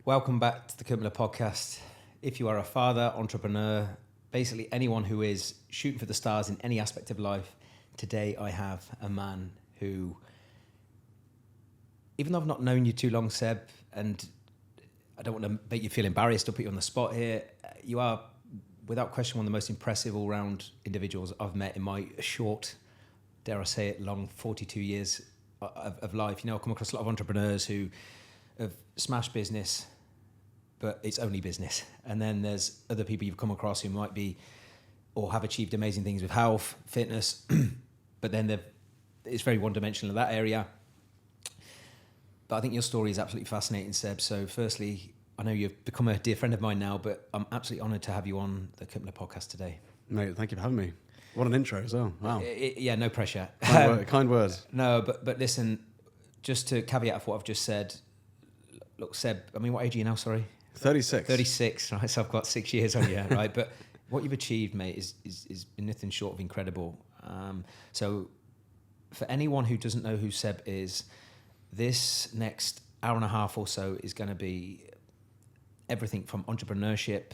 Welcome back to the Kirk Miller Podcast. If you are a father, entrepreneur, basically anyone who is shooting for the stars in any aspect of life, today I have a man who, even though I've not known you too long, Seb, and I don't want to make you feel embarrassed or put you on the spot here, you are, without question, one of the most impressive all-round individuals I've met in my short, dare I say it, long 42 years of life. You know, I come across a lot of entrepreneurs who have smashed business, but it's only business. And then there's other people you've come across who might be or have achieved amazing things with health, fitness, but then it's very one-dimensional in that area. But I think your story is absolutely fascinating, Seb. So firstly, I know you've become a dear friend of mine now, but I'm absolutely honoured to have you on the Kirk Miller Podcast today. Mate, thank you for having me. What an intro as well. Wow. Yeah, no pressure. Kind words. No, but listen, just to caveat of what I've just said, look, Seb, I mean, what age are you now, sorry? 36. 36, right? So I've got 6 years on you, right? But what you've achieved, mate, is nothing short of incredible. So for anyone who doesn't know who Seb is, this next hour and a half or so is going to be everything from entrepreneurship,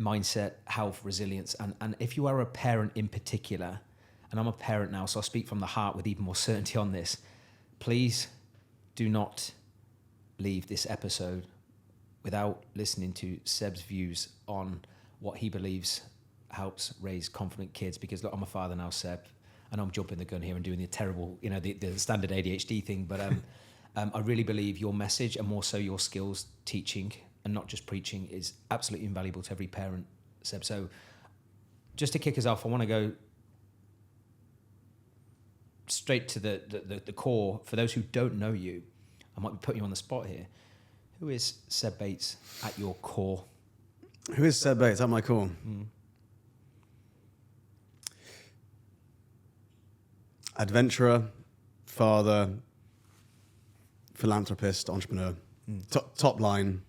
mindset, health, resilience. And if you are a parent in particular, and I'm a parent now, so I'll speak from the heart with even more certainty on this, please do not leave this episode without listening to Seb's views on what he believes helps raise confident kids. Because look, I'm a father now, Seb, and I'm jumping the gun here and doing the terrible, the standard ADHD thing. But I really believe your message, and more so your skills teaching and not just preaching, is absolutely invaluable to every parent, Seb. So just to kick us off, I want to go straight to the core. For those who don't know you, I might be putting you on the spot here. Who is Seb Bates at your core? Who is Seb Bates at my core? Adventurer, father, philanthropist, entrepreneur. Top line,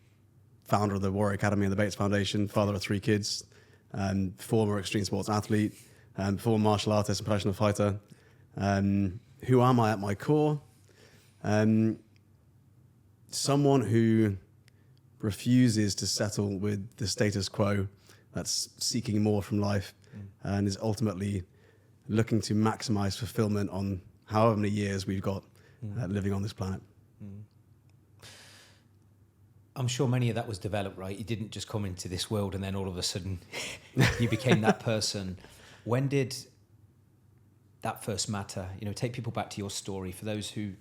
founder of the Warrior Academy and the Bates Foundation, father of 3 kids, former extreme sports athlete, former martial artist and professional fighter. Who am I at my core? Someone who refuses to settle with the status quo, that's seeking more from life, and is ultimately looking to maximize fulfillment on however many years we've got living on this planet. I'm sure many of that was developed, right? You didn't just come into this world and then all of a sudden you became that person. When did that first matter? Take people back to your story for those who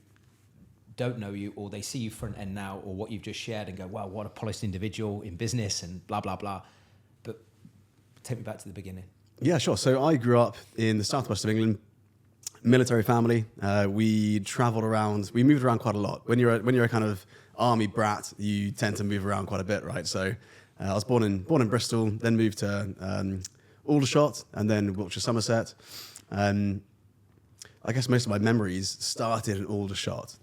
don't know you, or they see you front end now, or what you've just shared and go, wow, what a polished individual in business and blah, blah, blah. But take me back to the beginning. Yeah, sure. So I grew up in the southwest of England, military family. We traveled around, we moved around quite a lot. When you're a kind of army brat, you tend to move around quite a bit, right? So I was born in Bristol, then moved to Aldershot, and then Wiltshire, Somerset. I guess most of my memories started in Aldershot.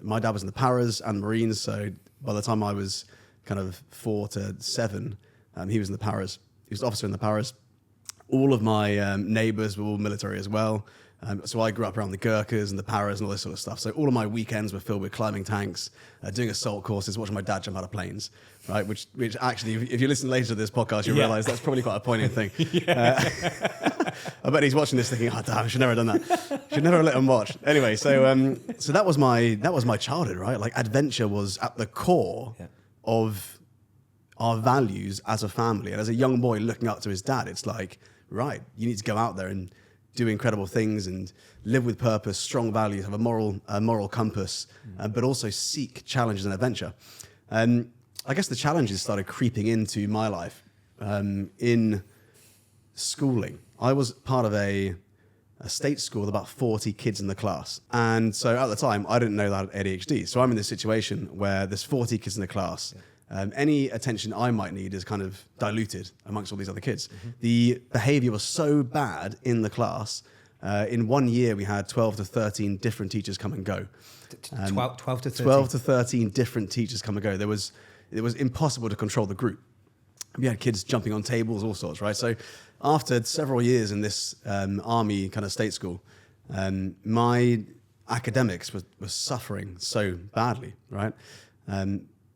My dad was in the Paras and Marines, so by the time I was kind of 4 to 7, he was in the Paras. He was an officer in the Paras. All of my neighbours were all military as well. So I grew up around the Gurkhas and the Paras and all this sort of stuff. So all of my weekends were filled with climbing tanks, doing assault courses, watching my dad jump out of planes, right? Which actually, if you listen later to this podcast, you'll realise that's probably quite a poignant thing. I bet he's watching this thinking, oh, damn, I should never have done that. Should never have let him watch. Anyway, so that was my childhood, right? Like adventure was at the core of our values as a family. And as a young boy looking up to his dad, it's like, right, you need to go out there and do incredible things and live with purpose, strong values, have a moral compass, but also seek challenges and adventure. I guess the challenges started creeping into my life in schooling. I was part of a state school with about 40 kids in the class. And so at the time, I didn't know that I had ADHD. So I'm in this situation where there's 40 kids in the class. Any attention I might need is kind of diluted amongst all these other kids. The behavior was so bad in the class. In 1 year, we had 12 to 13 different teachers come and go. 12 to 13? 12 to 13 different teachers come and go. It was impossible to control the group. We had kids jumping on tables, all sorts, right? So after several years in this army kind of state school, my academics was suffering so badly, right?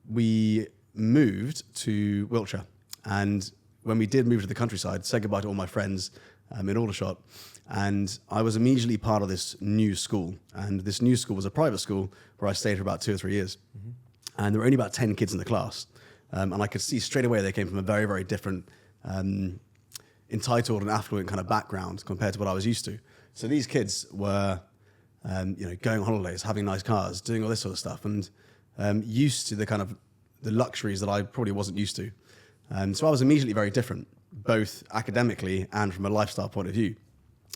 we moved to Wiltshire. And when we did move to the countryside, said goodbye to all my friends in Aldershot. And I was immediately part of this new school. And this new school was a private school where I stayed for about 2 or 3 years. And there were only about 10 kids in the class. And I could see straight away they came from a very, very different, entitled and affluent kind of background compared to what I was used to. So these kids were, going on holidays, having nice cars, doing all this sort of stuff, and used to the luxuries that I probably wasn't used to. So I was immediately very different, both academically and from a lifestyle point of view.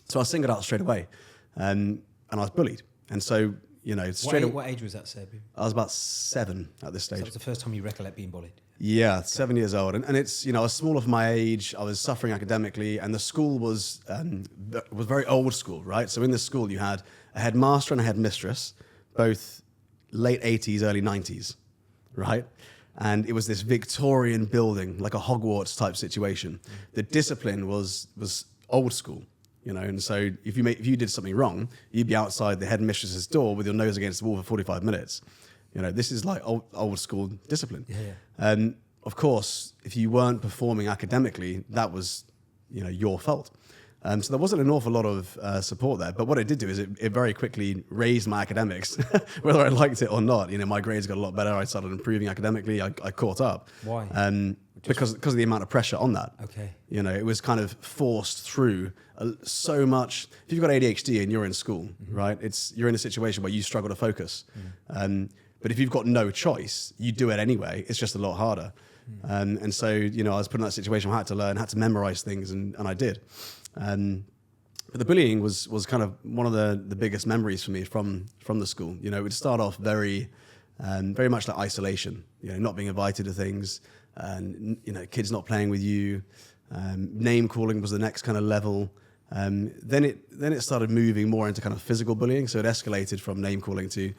So I was singled out straight away, and I was bullied. And so, What age was that, Seb? I was about 7 at this stage. So that was the first time you recollect being bullied? Yeah, 7 years old. And it's, I was smaller for my age, I was suffering academically, and the school was very old school, right? So in this school you had a headmaster and a headmistress, both late 80s, early 90s, right? And it was this Victorian building, like a Hogwarts type situation. The discipline was old school, and so if you did something wrong, you'd be outside the headmistress's door with your nose against the wall for 45 minutes. This is like old school discipline. Yeah. Of course, if you weren't performing academically, that was, your fault. So there wasn't an awful lot of support there. But what it did do is it very quickly raised my academics, whether I liked it or not. My grades got a lot better. I started improving academically. I caught up. Why? Because of the amount of pressure on that. Okay. It was kind of forced through so much. If you've got ADHD and you're in school, right, you're in a situation where you struggle to focus. But if you've got no choice, you do it anyway. It's just a lot harder. And so, I was put in that situation where I had to learn, had to memorize things, and I did. But the bullying was kind of one of the biggest memories for me from the school. It would start off very much like isolation, not being invited to things, and, kids not playing with you. Name calling was the next kind of level. Then it started moving more into kind of physical bullying. So it escalated from name calling to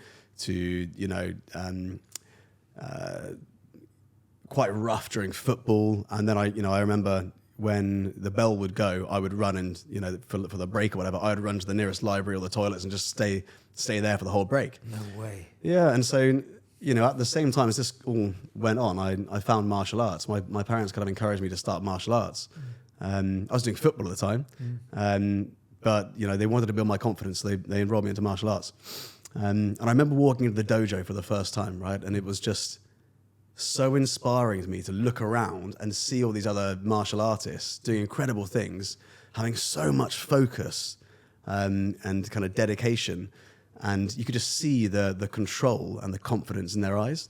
quite rough during football. And then I remember when the bell would go, I would run and, for the break or whatever, I would run to the nearest library or the toilets and just stay there for the whole break. No way. Yeah. And so, at the same time as this all went on, I found martial arts. My parents kind of encouraged me to start martial arts. I was doing football at the time. But, they wanted to build my confidence. So they enrolled me into martial arts. And I remember walking into the dojo for the first time, right? And it was just so inspiring to me to look around and see all these other martial artists doing incredible things, having so much focus and kind of dedication. And you could just see the control and the confidence in their eyes.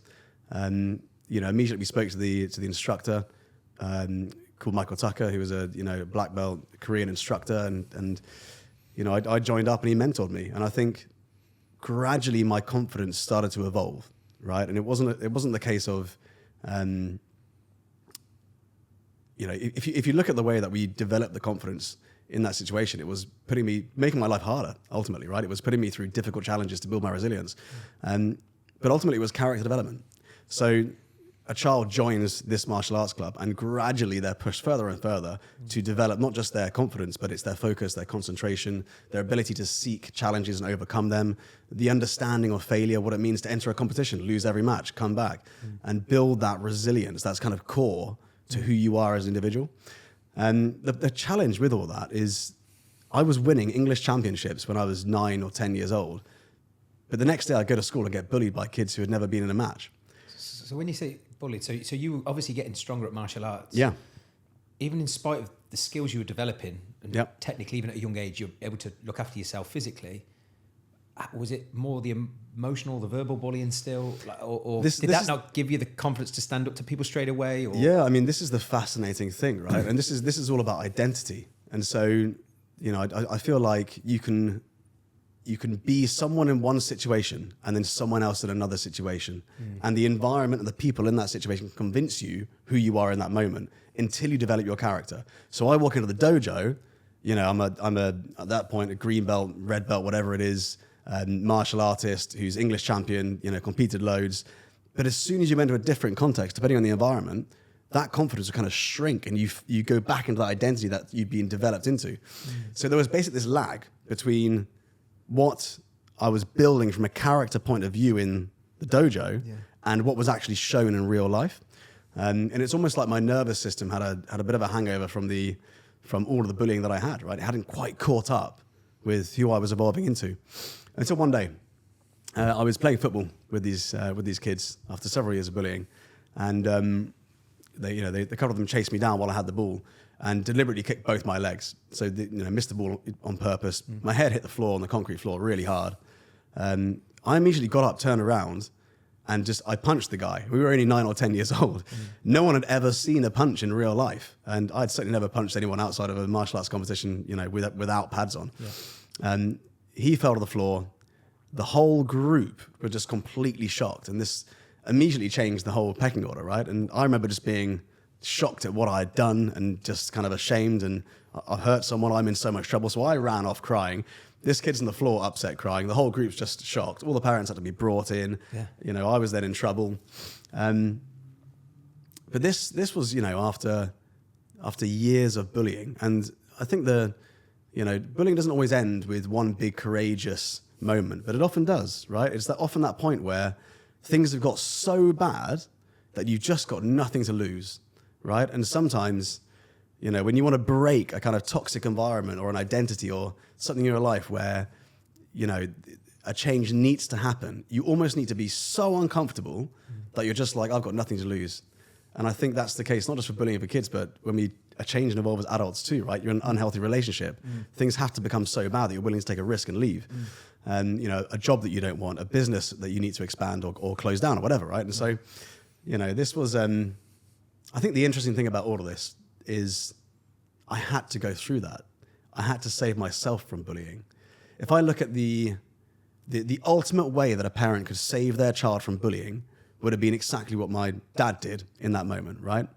Immediately we spoke to the instructor called Michael Tucker, who was a black belt Korean instructor, and I joined up and he mentored me. And I think gradually my confidence started to evolve, right? And it wasn't the case of, if you look at the way that we developed the confidence in that situation, it was making my life harder, ultimately, right? It was putting me through difficult challenges to build my resilience. But ultimately it was character development. So a child joins this martial arts club and gradually they're pushed further and further to develop not just their confidence, but it's their focus, their concentration, their ability to seek challenges and overcome them, the understanding of failure, what it means to enter a competition, lose every match, come back, and build that resilience that's kind of core to who you are as an individual. And the challenge with all that is I was winning English championships when I was 9 or 10 years old, but the next day I'd go to school and get bullied by kids who had never been in a match. So when you say bullied, so you were obviously getting stronger at martial arts. Yeah. Even in spite of the skills you were developing, and Yep. technically even at a young age, you're able to look after yourself physically. Was it more the emotional, the verbal bullying still? Or did that not give you the confidence to stand up to people straight away? Or? Yeah, I mean, this is the fascinating thing, right? And this is all about identity. And so, I feel like you can be someone in one situation and then someone else in another situation. And the environment and the people in that situation can convince you who you are in that moment until you develop your character. So I walk into the dojo, I'm at that point a green belt, red belt, whatever it is, martial artist who's English champion, competed loads. But as soon as you enter a different context, depending on the environment, that confidence will kind of shrink and you go back into that identity that you've been developed into. So there was basically this lag between what I was building from a character point of view in the dojo and what was actually shown in real life. And it's almost like my nervous system had a bit of a hangover from all of the bullying that I had, right? It hadn't quite caught up with who I was evolving into. Until one day, I was playing football with these kids after several years of bullying, and a couple of them chased me down while I had the ball and deliberately kicked both my legs. So missed the ball on purpose. My head hit the floor on the concrete floor really hard. I immediately got up, turned around, and I punched the guy. We were only 9 or 10 years old. No one had ever seen a punch in real life, and I'd certainly never punched anyone outside of a martial arts competition, without pads on. Yeah. He fell to the floor. The whole group were just completely shocked, and this immediately changed the whole pecking order, right? And I remember just being shocked at what I had done and just kind of ashamed, and I've hurt someone, I'm in so much trouble. So I ran off crying. This kid's on the floor upset crying. The whole group's just shocked. All the parents had to be brought in. Yeah. I was then in trouble. But this was, after years of bullying. And I think bullying doesn't always end with one big courageous moment, but it often does, right? It's often that point where things have got so bad that you've just got nothing to lose, right? And sometimes, when you want to break a kind of toxic environment or an identity or something in your life where, a change needs to happen, you almost need to be so uncomfortable that you're just like, I've got nothing to lose. And I think that's the case, not just for bullying for kids, but when a change involves adults too, right? You're in an unhealthy relationship. Things have to become so bad that you're willing to take a risk and leave. And, a job that you don't want, a business that you need to expand or close down or whatever, right? And so, this was, I think the interesting thing about all of this is I had to go through that. I had to save myself from bullying. If I look at the ultimate way that a parent could save their child from bullying would have been exactly what my dad did in that moment, right?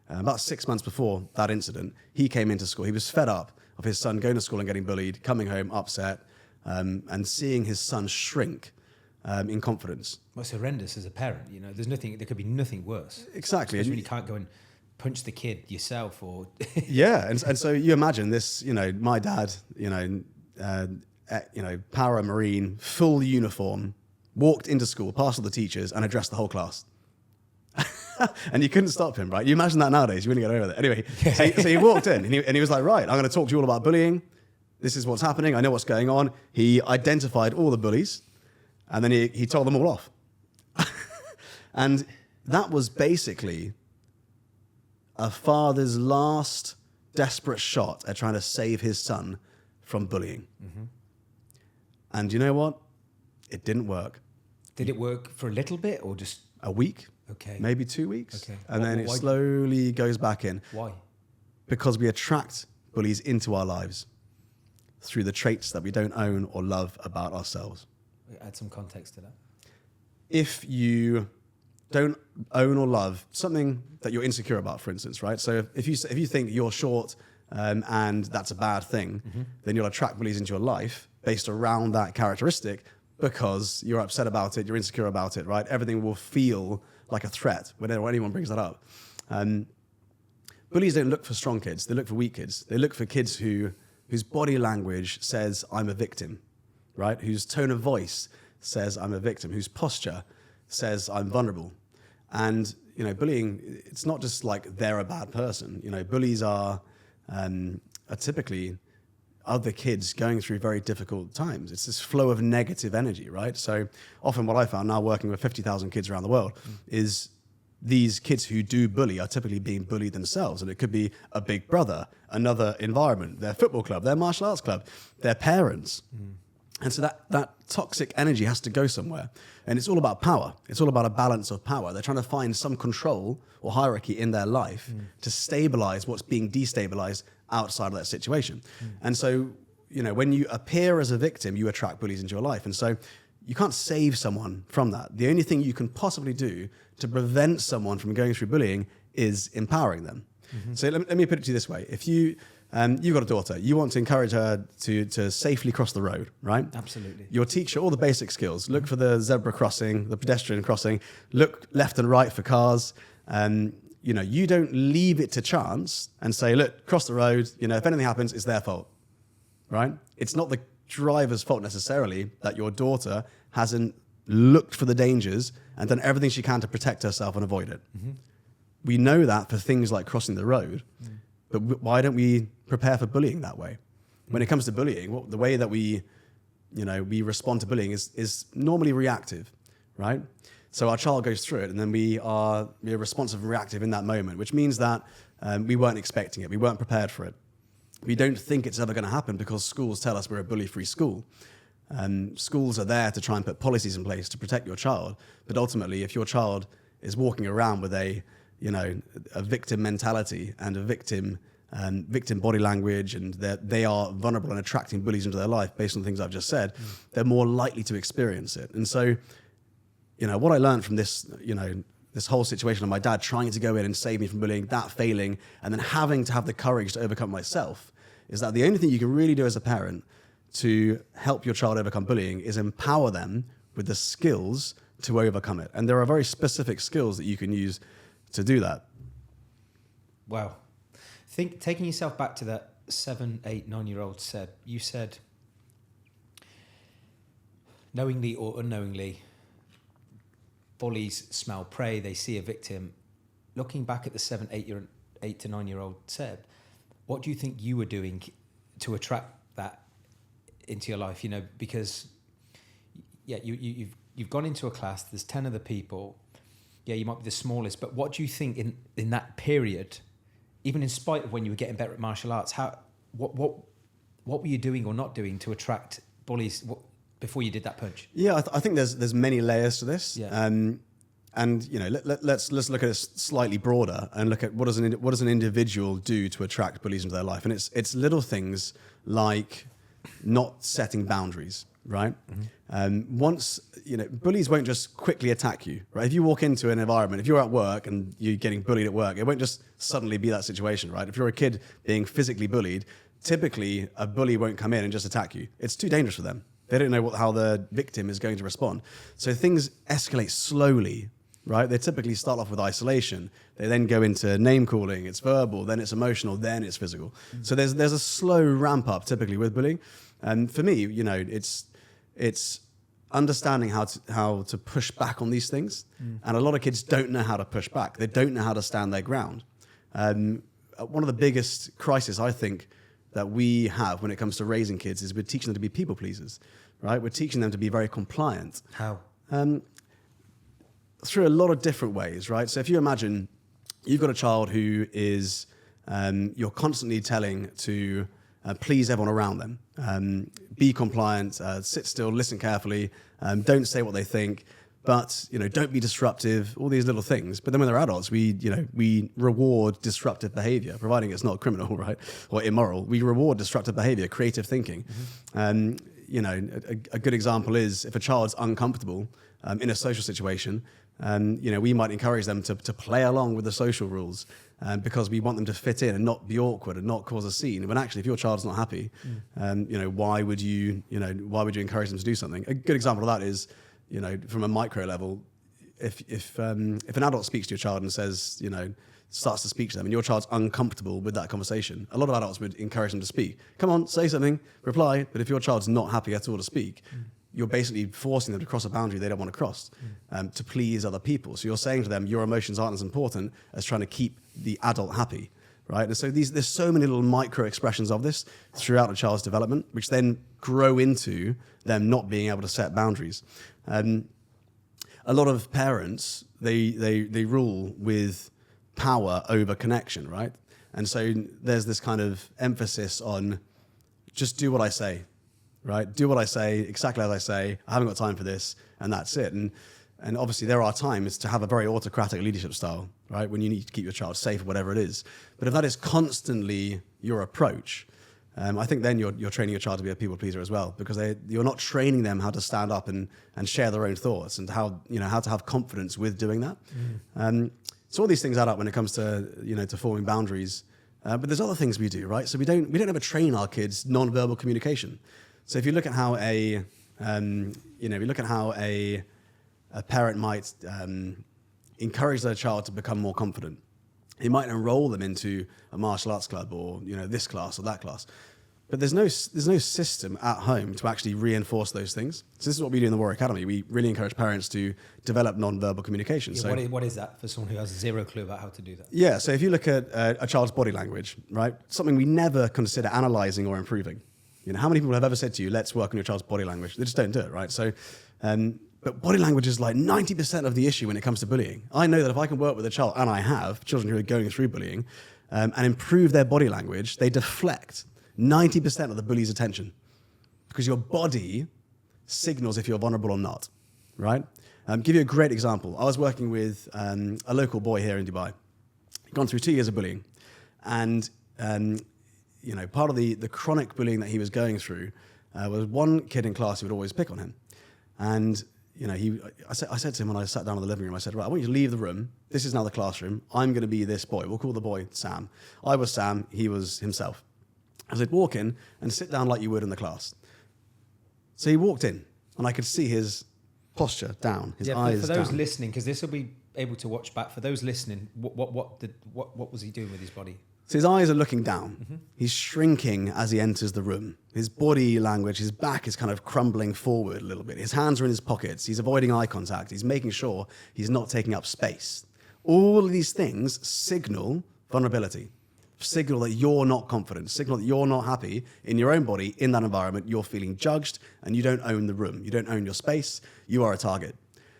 About 6 months before that incident, he came into school. He was fed up of his son going to school and getting bullied, coming home upset, and seeing his son shrink in confidence. Well, it's horrendous as a parent. There could be nothing worse. Especially when you can't go and punch the kid yourself or... Yeah, and so you imagine this, my dad, para Marine, full uniform, walked into school, past all the teachers, and addressed the whole class. And you couldn't stop him, right? You imagine that nowadays, you wouldn't get over that. Anyway, so he walked in, and he was like, right, I'm going to talk to you all about bullying. This is what's happening. I know what's going on. He identified all the bullies, and then he told them all off. And that was basically a father's last desperate shot at trying to save his son from bullying. Mm-hmm. And you know what? It didn't work. Did it work for a little bit or just... A week? Okay. Maybe 2 weeks. Okay. And then it slowly goes back in. Why? Because we attract bullies into our lives through the traits that we don't own or love about ourselves. Add some context to that. If you don't own or love something that you're insecure about, for instance, right? So if you think you're short and that's a bad thing, mm-hmm. then you'll attract bullies into your life based around that characteristic because you're upset about it, you're insecure about it, right? Everything will feel like a threat whenever anyone brings that up. Bullies don't look for strong kids, they look for weak kids. They look for kids whose body language says, I'm a victim, right? Whose tone of voice says, I'm a victim, whose posture says, I'm vulnerable. And, bullying, it's not just like they're a bad person. Bullies are typically other kids going through very difficult times. It's this flow of negative energy, right? So often what I found now working with 50,000 kids around the world is these kids who do bully are typically being bullied themselves. And it could be a big brother, another environment, their football club, their martial arts club, their parents. And so that toxic energy has to go somewhere. And it's all about power. It's all about a balance of power. They're trying to find some control or hierarchy in their life to stabilize what's being destabilized outside of that situation. And so, when you appear as a victim, you attract bullies into your life. And so you can't save someone from that. The only thing you can possibly do to prevent someone from going through bullying is empowering them. Mm-hmm. So let me put it to you this way. If you've got a daughter, you want to encourage her to safely cross the road, right? Absolutely. You'll teach her all the basic skills. Look for the zebra crossing, the pedestrian crossing. Look left and right for cars. You don't leave it to chance and say, look, cross the road. If anything happens, it's their fault, right? It's not the driver's fault necessarily that your daughter hasn't looked for the dangers and done everything she can to protect herself and avoid it. Mm-hmm. We know that for things like crossing the road, but why don't we prepare for bullying that way? When it comes to bullying, the way that we respond to bullying is normally reactive, right? So our child goes through it, and then we're responsive and reactive in that moment, which means that we weren't expecting it, we weren't prepared for it. We don't think it's ever going to happen because schools tell us we're a bully-free school. Schools are there to try and put policies in place to protect your child, but ultimately, if your child is walking around with a victim mentality and a victim body language, and they are vulnerable and attracting bullies into their life based on the things I've just said, they're more likely to experience it. And so, what I learned from this, this whole situation of my dad trying to go in and save me from bullying, that failing, and then having to have the courage to overcome myself, is that the only thing you can really do as a parent to help your child overcome bullying is empower them with the skills to overcome it. And there are very specific skills that you can use to do that. Wow. Taking yourself back to that 7, 8, 9-year-old Seb, you said, knowingly or unknowingly, bullies smell prey, they see a victim. Looking back at the 7, 8 to 9-year-old Seb, what do you think you were doing to attract that into your life? Because you've gone into a class, there's 10 other people. Yeah, you might be the smallest, but what do you think in that period, even in spite of when you were getting better at martial arts, what were you doing or not doing to attract bullies before you did that punch? Yeah, I think there's many layers to this. Yeah. And let's look at it slightly broader and look at what does an individual do to attract bullies into their life, and it's little things like not setting boundaries, right? Mm-hmm. Once bullies won't just quickly attack you, right? If you walk into an environment, if you're at work and you're getting bullied at work, it won't just suddenly be that situation, right? If you're a kid being physically bullied, typically a bully won't come in and just attack you. It's too dangerous for them. They don't know how the victim is going to respond. So things escalate slowly, right? They typically start off with isolation. They then go into name calling. It's verbal, then it's emotional, then it's physical. Mm-hmm. So there's a slow ramp up typically with bullying. And for me, it's understanding how to push back on these things. Mm. And a lot of kids don't know how to push back. They don't know how to stand their ground. One of the biggest crises I think that we have when it comes to raising kids is we're teaching them to be people pleasers, right? We're teaching them to be very compliant. How? Through a lot of different ways, right? So if you imagine you've got a child who is, you're constantly telling to please everyone around them, be compliant, sit still, listen carefully, don't say what they think, but don't be disruptive, all these little things. But then when they're adults, we reward disruptive behavior, providing it's not criminal, right, or immoral. We reward disruptive behavior, creative thinking. Mm-hmm. A good example is if a child's uncomfortable in a social situation, we might encourage them to play along with the social rules because we want them to fit in and not be awkward and not cause a scene. When actually, if your child's not happy, why would you encourage them to do something? A good example of that is, from a micro level, if an adult speaks to your child and says, starts to speak to them, and your child's uncomfortable with that conversation, a lot of adults would encourage them to speak. Come on, say something, reply. But if your child's not happy at all to speak, you're basically forcing them to cross a boundary they don't want to cross to please other people. So you're saying to them, your emotions aren't as important as trying to keep the adult happy, right? And so there's so many little micro expressions of this throughout a child's development, which then grow into them not being able to set boundaries. A lot of parents, they rule with power over connection, right? And so there's this kind of emphasis on just do what I say, right? Do what I say, exactly as I say. I haven't got time for this, and that's it. And obviously there are times to have a very autocratic leadership style, right? When you need to keep your child safe, whatever it is. But if that is constantly your approach, I think then you're training your child to be a people pleaser as well, because you're not training them how to stand up and share their own thoughts and how to have confidence with doing that. So all these things add up when it comes to to forming boundaries. But there's other things we do, right? So we don't ever train our kids non-verbal communication. So if you look at how a parent might encourage their child to become more confident, he might enroll them into a martial arts club or this class or that class. But there's no system at home to actually reinforce those things. So this is what we do in the Warrior Academy. We really encourage parents to develop non-verbal communication. Yeah, so what is that for someone who has zero clue about how to do that? Yeah, so if you look at a child's body language, right, something we never consider analysing or improving. You know, how many people have ever said to you, let's work on your child's body language? They just don't do it, right? So, but body language is like 90% of the issue when it comes to bullying. I know that if I can work with a child, and I have, children who are going through bullying, and improve their body language, they deflect 90% of the bully's attention, because your body signals if you're vulnerable or not, right? Give you a great example. I was working with a local boy here in Dubai. He'd gone through 2 years of bullying. And, you know, part of the chronic bullying that he was going through was one kid in class who would always pick on him. And, you know, I said to him when I sat down in the living room, I said, right, I want you to leave the room. This is now the classroom. I'm going to be this boy. We'll call the boy Sam. I was Sam. He was himself. I said, walk in and sit down like you would in the class. So he walked in, and I could see his posture down, his eyes for those down. listening, because this will be able to watch back. For those listening, what was he doing with his body? So his eyes are looking down. Mm-hmm. He's shrinking as he enters the room. His body language, his back is kind of crumbling forward a little bit. His hands are in his pockets. He's avoiding eye contact. He's making sure he's not taking up space. All of these things signal vulnerability. Signal that you're not confident, signal that you're not happy in your own body, in that environment. You're feeling judged, and you don't own the room. You don't own your space. You are a target.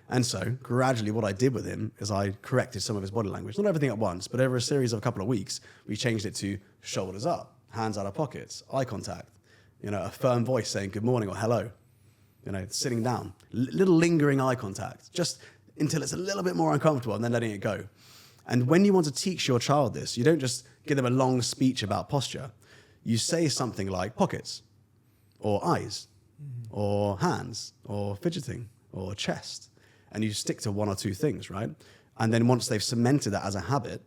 And so gradually what I did with him is I corrected some of his body language. Not everything at once, but over a series of a couple of weeks, we changed it to shoulders up, hands out of pockets, eye contact, you know, a firm voice saying good morning or hello, you know, sitting down, little lingering eye contact, just until it's a little bit more uncomfortable, and then letting it go. And when you want to teach your child this, you don't just give them a long speech about posture. You say something like pockets, or eyes, or hands, or fidgeting, or chest. And you stick to one or two things, right? And then once they've cemented that as a habit,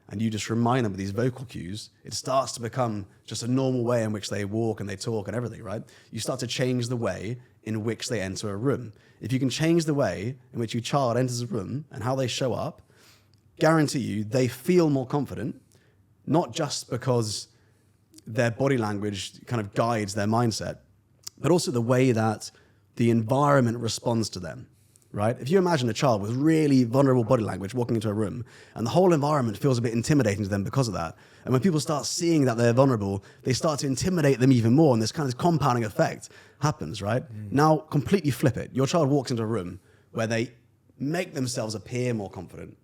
and you just remind them of these vocal cues, it starts to become just a normal way in which they walk and they talk and everything, right? You start to change the way in which they enter a room. If you can change the way in which your child enters a room and how they show up, guarantee you they feel more confident, not just because their body language kind of guides their mindset, but also the way that the environment responds to them, right? If you imagine a child with really vulnerable body language walking into a room, and the whole environment feels a bit intimidating to them because of that, and when people start seeing that they're vulnerable, they start to intimidate them even more, and this kind of compounding effect happens, right? Now, completely flip it. Your child walks into a room where they make themselves appear more confident.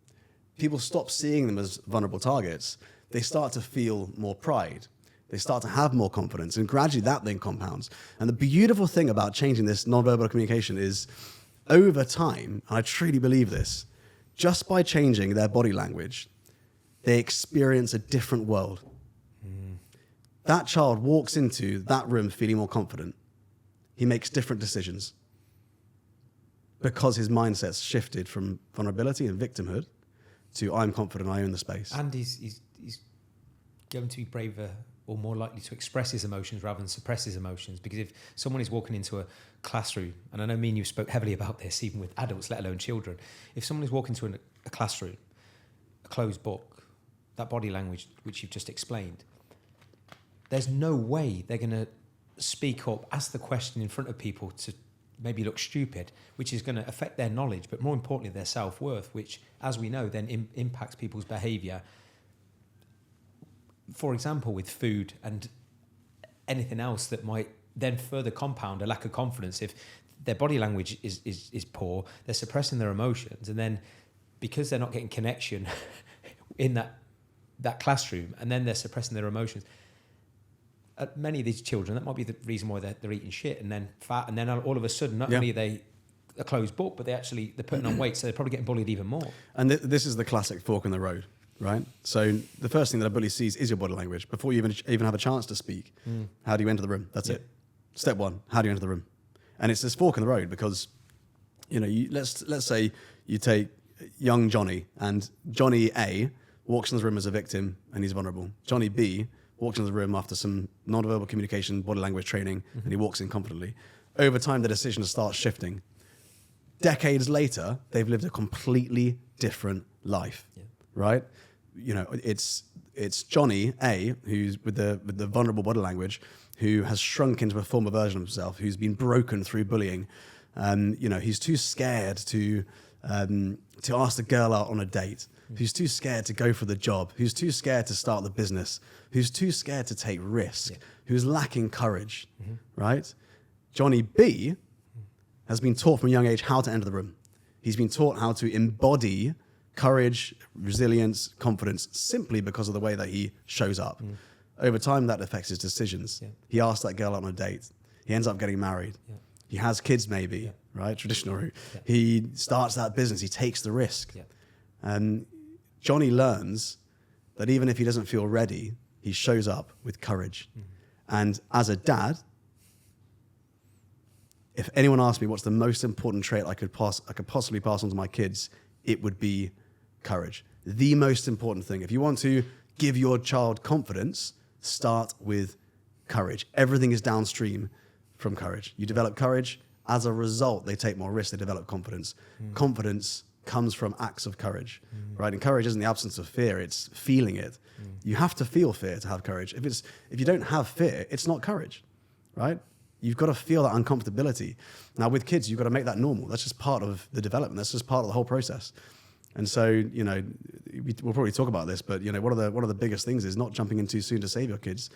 People stop seeing them as vulnerable targets. They start to feel more pride. They start to have more confidence, and gradually that then compounds. And the beautiful thing about changing this nonverbal communication is, over time, and I truly believe this, just by changing their body language, they experience a different world. That child walks into that room feeling more confident. He makes different decisions because his mindset's shifted from vulnerability and victimhood to I'm confident, I own the space. And he's going to be braver or more likely to express his emotions rather than suppress his emotions. Because if someone is walking into a classroom, and I know me and you spoke heavily about this, even with adults, let alone children. If someone is walking into a classroom, a closed book, that body language which you've just explained, there's no way they're going to speak up, ask the question in front of people to maybe look stupid, which is going to affect their knowledge, but more importantly, their self-worth, which, as we know, then impacts people's behaviour. For example, with food and anything else that might then further compound a lack of confidence. If their body language is poor, they're suppressing their emotions, and then because they're not getting connection in that classroom, and then they're suppressing their emotions. Many of these children, that might be the reason why they're eating shit and then fat, and then all of a sudden, not only are they a closed book, but they're putting on weight, so they're probably getting bullied even more. And this is the classic fork in the road, right? So the first thing that a bully sees is your body language before you even have a chance to speak. How do you enter the room? That's it. Step one: how do you enter the room? And it's this fork in the road because, you know, let's say you take young Johnny, and Johnny A walks in the room as a victim and he's vulnerable. Johnny B walks into the room after some non-verbal communication, body language training, and he walks in confidently. Over time, the decision starts shifting. Decades later, they've lived a completely different life, right? You know, it's Johnny A, who's with the vulnerable body language, who has shrunk into a former version of himself, who's been broken through bullying. He's too scared to ask the girl out on a date, who's too scared to go for the job, who's too scared to start the business, who's too scared to take risk, who's lacking courage, right? Johnny B has been taught from a young age how to enter the room. He's been taught how to embody courage, resilience, confidence, simply because of the way that he shows up. Over time, that affects his decisions. He asks that girl out on a date. He ends up getting married. He has kids maybe, right? Traditional route. He starts that business. He takes the risk. And Johnny learns that even if he doesn't feel ready, he shows up with courage. And as a dad, if anyone asked me what's the most important trait I could possibly pass on to my kids, it would be courage. The most important thing. If you want to give your child confidence, start with courage. Everything is downstream from courage. You develop courage. As a result, they take more risks. They develop confidence. Confidence comes from acts of courage, right? And courage isn't the absence of fear. It's feeling it. You have to feel fear to have courage. If you don't have fear, it's not courage, right? You've got to feel that uncomfortability. Now, with kids, you've got to make that normal. That's just part of the development. That's just part of the whole process. And so, we'll probably talk about this, but one of the biggest things is not jumping in too soon to save your kids.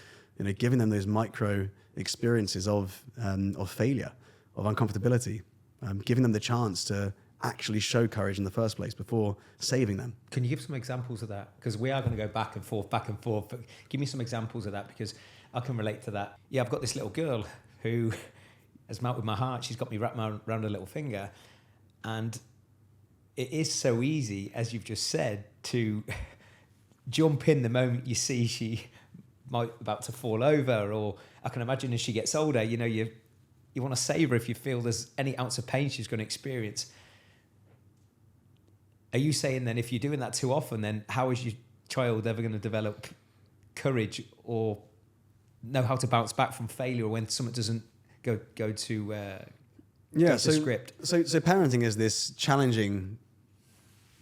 Giving them those micro experiences of failure, of uncomfortability, giving them the chance to actually show courage in the first place before saving them. Can you give some examples of that? Because we are going to go back and forth, but give me some examples of that, because I can relate to that. Yeah, I've got this little girl who has melted my heart. She's got me wrapped around her little finger. And it is so easy, as you've just said, to jump in the moment you see she might about to fall over, or I can imagine as she gets older, you want to save her if you feel there's any ounce of pain she's going to experience. Are you saying then if you're doing that too often, then how is your child ever going to develop courage or know how to bounce back from failure when something doesn't go to script? So parenting is this challenging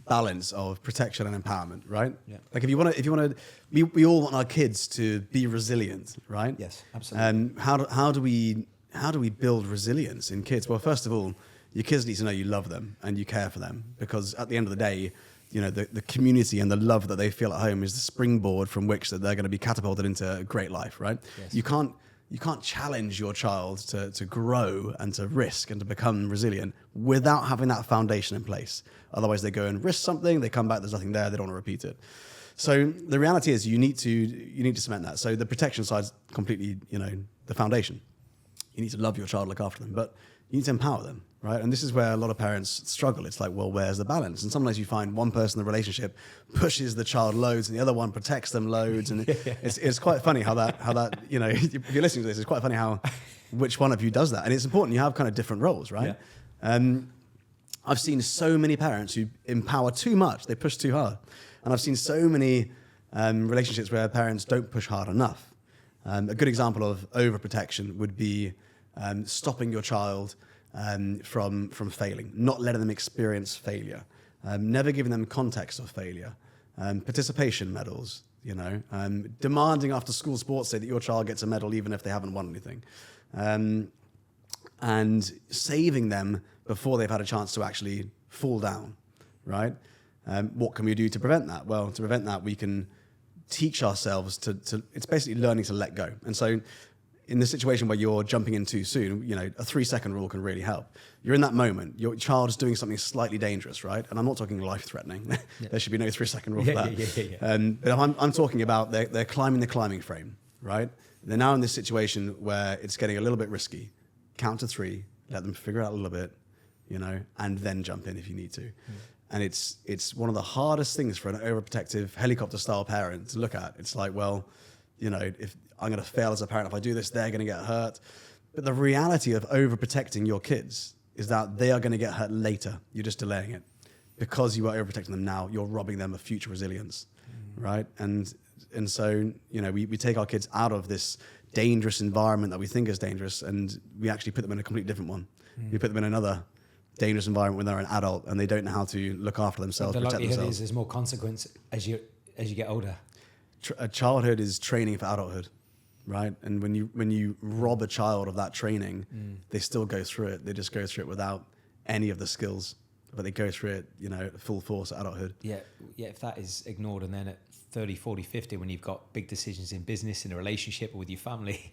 balance of protection and empowerment, right? Yeah. Like if you want to, we all want our kids to be resilient, right? Yes, absolutely. How do we build resilience in kids? Well, first of all, your kids need to know you love them and you care for them, because at the end of the day, the community and the love that they feel at home is the springboard from which that they're going to be catapulted into a great life, right? Yes. You can't challenge your child to grow and to risk and to become resilient without having that foundation in place. Otherwise, they go and risk something, they come back, there's nothing there, they don't want to repeat it. So the reality is you need to cement that. So the protection side is completely, the foundation. You need to love your child, look after them, but you need to empower them, right? And this is where a lot of parents struggle. It's like, well, where's the balance? And sometimes you find one person in the relationship pushes the child loads and the other one protects them loads. And it's quite funny how that, if you're listening to this, it's quite funny how which one of you does that. And it's important you have kind of different roles, right? Yeah. I've seen so many parents who empower too much, they push too hard. And I've seen so many relationships where parents don't push hard enough. A good example of overprotection would be stopping your child from failing, not letting them experience failure, never giving them context of failure, participation medals, demanding after school sports day that your child gets a medal even if they haven't won anything, and saving them before they've had a chance to actually fall down, right? What can we do to prevent that? Well, to prevent that, we can teach ourselves to it's basically learning to let go. And so in the situation where you're jumping in too soon, a 3-second rule can really help. You're in that moment, your child is doing something slightly dangerous, right? And I'm not talking life-threatening. Yeah. There should be no 3-second rule for that. But I'm talking about they're climbing the climbing frame, right? They're now in this situation where it's getting a little bit risky. Count to 3, let them figure it out a little bit, and then jump in if you need to. And it's one of the hardest things for an overprotective helicopter-style parent to look at. It's like, well, if I'm going to fail as a parent, if I do this, they're going to get hurt. But the reality of overprotecting your kids is that they are going to get hurt later. You're just delaying it. Because you are overprotecting them now, you're robbing them of future resilience, right? And so, we take our kids out of this dangerous environment that we think is dangerous, and we actually put them in a completely different one. We put them in another dangerous environment when they're an adult and they don't know how to look after themselves, protect themselves. The likelihood is there's more consequence as you get older. Childhood is training for adulthood. right? And when you rob a child of that training, they still go through it. They just go through it without any of the skills, but they go through it, full force at adulthood. Yeah. If that is ignored, and then at 30, 40, 50, when you've got big decisions in business, in a relationship, or with your family,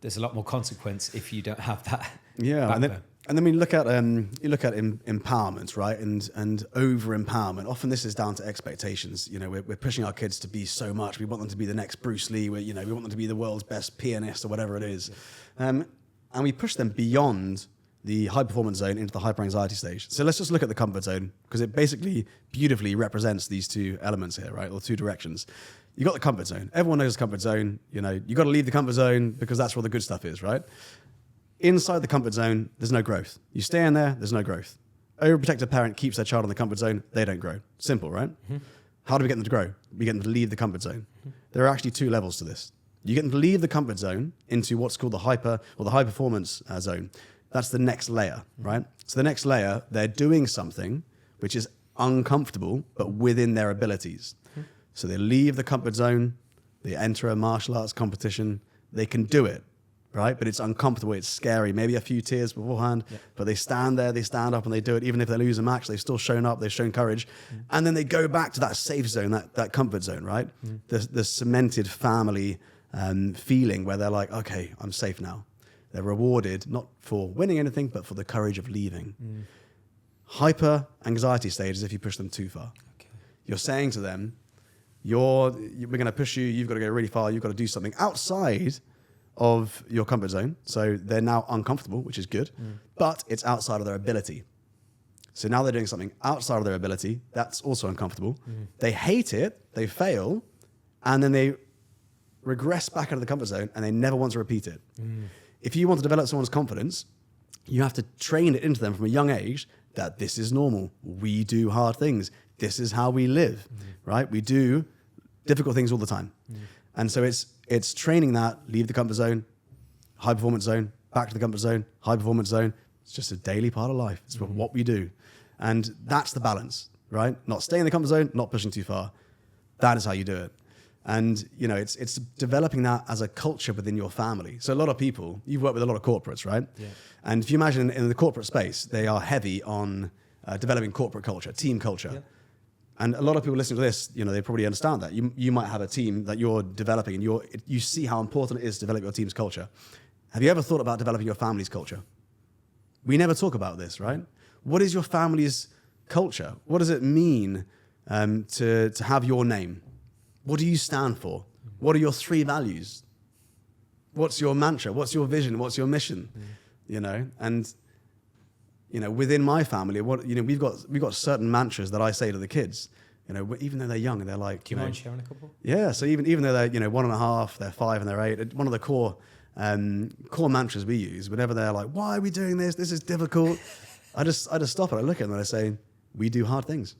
there's a lot more consequence if you don't have that. Yeah, and then we look at empowerment, right, and over empowerment. Often this is down to expectations. We're pushing our kids to be so much. We want them to be the next Bruce Lee. We want them to be the world's best pianist or whatever it is, and we push them beyond the high performance zone into the hyper anxiety stage. So let's just look at the comfort zone, because it basically beautifully represents these two elements here, right, or two directions. You got the comfort zone. Everyone knows the comfort zone. You got to leave the comfort zone because that's where the good stuff is, right? Inside the comfort zone, there's no growth. You stay in there, there's no growth. Overprotective parent keeps their child in the comfort zone, they don't grow. Simple, right? Mm-hmm. How do we get them to grow? We get them to leave the comfort zone. Mm-hmm. There are actually two levels to this. You get them to leave the comfort zone into what's called the hyper or the high performance zone. That's the next layer, right? So the next layer, they're doing something which is uncomfortable, but within their abilities. Mm-hmm. So they leave the comfort zone, they enter a martial arts competition, they can do it, right? But it's uncomfortable, it's scary, maybe a few tears beforehand, but they stand there, they stand up and they do it. Even if they lose a match, they've still shown up, they've shown courage. And then they go back to that safe zone, that comfort zone, right? The cemented family feeling where they're like, okay, I'm safe now. They're rewarded not for winning anything, but for the courage of leaving. Hyper anxiety stage is if you push them too far. Okay. You're saying to them, we're going to push you, you've got to go really far, you've got to do something outside of your comfort zone. So they're now uncomfortable, which is good, but it's outside of their ability. So now they're doing something outside of their ability. That's also uncomfortable. They hate it, they fail, and then they regress back out of the comfort zone and they never want to repeat it. If you want to develop someone's confidence, you have to train it into them from a young age that this is normal. We do hard things. This is how we live, right? We do difficult things all the time. And so it's training that, leave the comfort zone, high performance zone, back to the comfort zone, high performance zone. It's just a daily part of life. It's what we do. And that's the balance, right? Not staying in the comfort zone, not pushing too far. That is how you do it. And, it's developing that as a culture within your family. So a lot of people, you've worked with a lot of corporates, right? Yeah. And if you imagine in the corporate space, they are heavy on developing corporate culture, team culture. Yeah. And a lot of people listening to this, they probably understand that. You might have a team that you're developing and you see how important it is to develop your team's culture. Have you ever thought about developing your family's culture? We never talk about this, right? What is your family's culture? What does it mean to have your name? What do you stand for? What are your 3 values? What's your mantra? What's your vision? What's your mission? And within my family, we've got certain mantras that I say to the kids. Even though they're young and they're like, do you mind sharing a couple? Yeah. So even though they're 1.5, they're 5 and they're 8. One of the core mantras we use whenever they're like, why are we doing this? This is difficult. I just stop and I look at them and I say, we do hard things.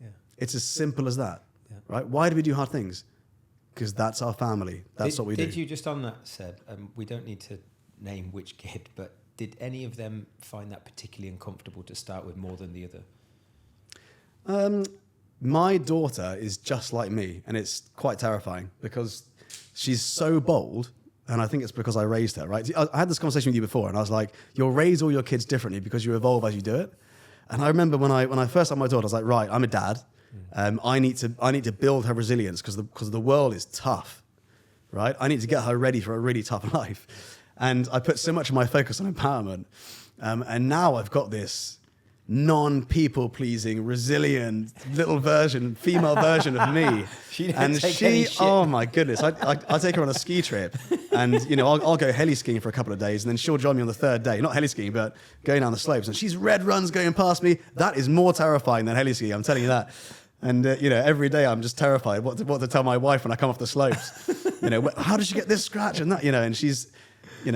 Yeah. It's as simple as that. Yeah. Right? Why do we do hard things? Because that's our family. That's what we do. Did you, just on that, Seb, we don't need to name which kid, but did any of them find that particularly uncomfortable to start with more than the other? My daughter is just like me, and it's quite terrifying because she's so bold, and I think it's because I raised her, right? I had this conversation with you before, and I was like, you'll raise all your kids differently because you evolve as you do it. And I remember when I first had my daughter, I was like, right, I'm a dad. I need to build her resilience because the world is tough, right? I need to get her ready for a really tough life. And I put so much of my focus on empowerment. And now I've got this non-people pleasing, resilient little female version of me. Oh my goodness. I take her on a ski trip and, I'll go heli skiing for a couple of days and then she'll join me on the 3rd day, not heli skiing, but going down the slopes. And she's red runs going past me. That is more terrifying than heli skiing. I'm telling you that. And, every day I'm just terrified what to tell my wife when I come off the slopes. How did she get this scratch and that, and she's,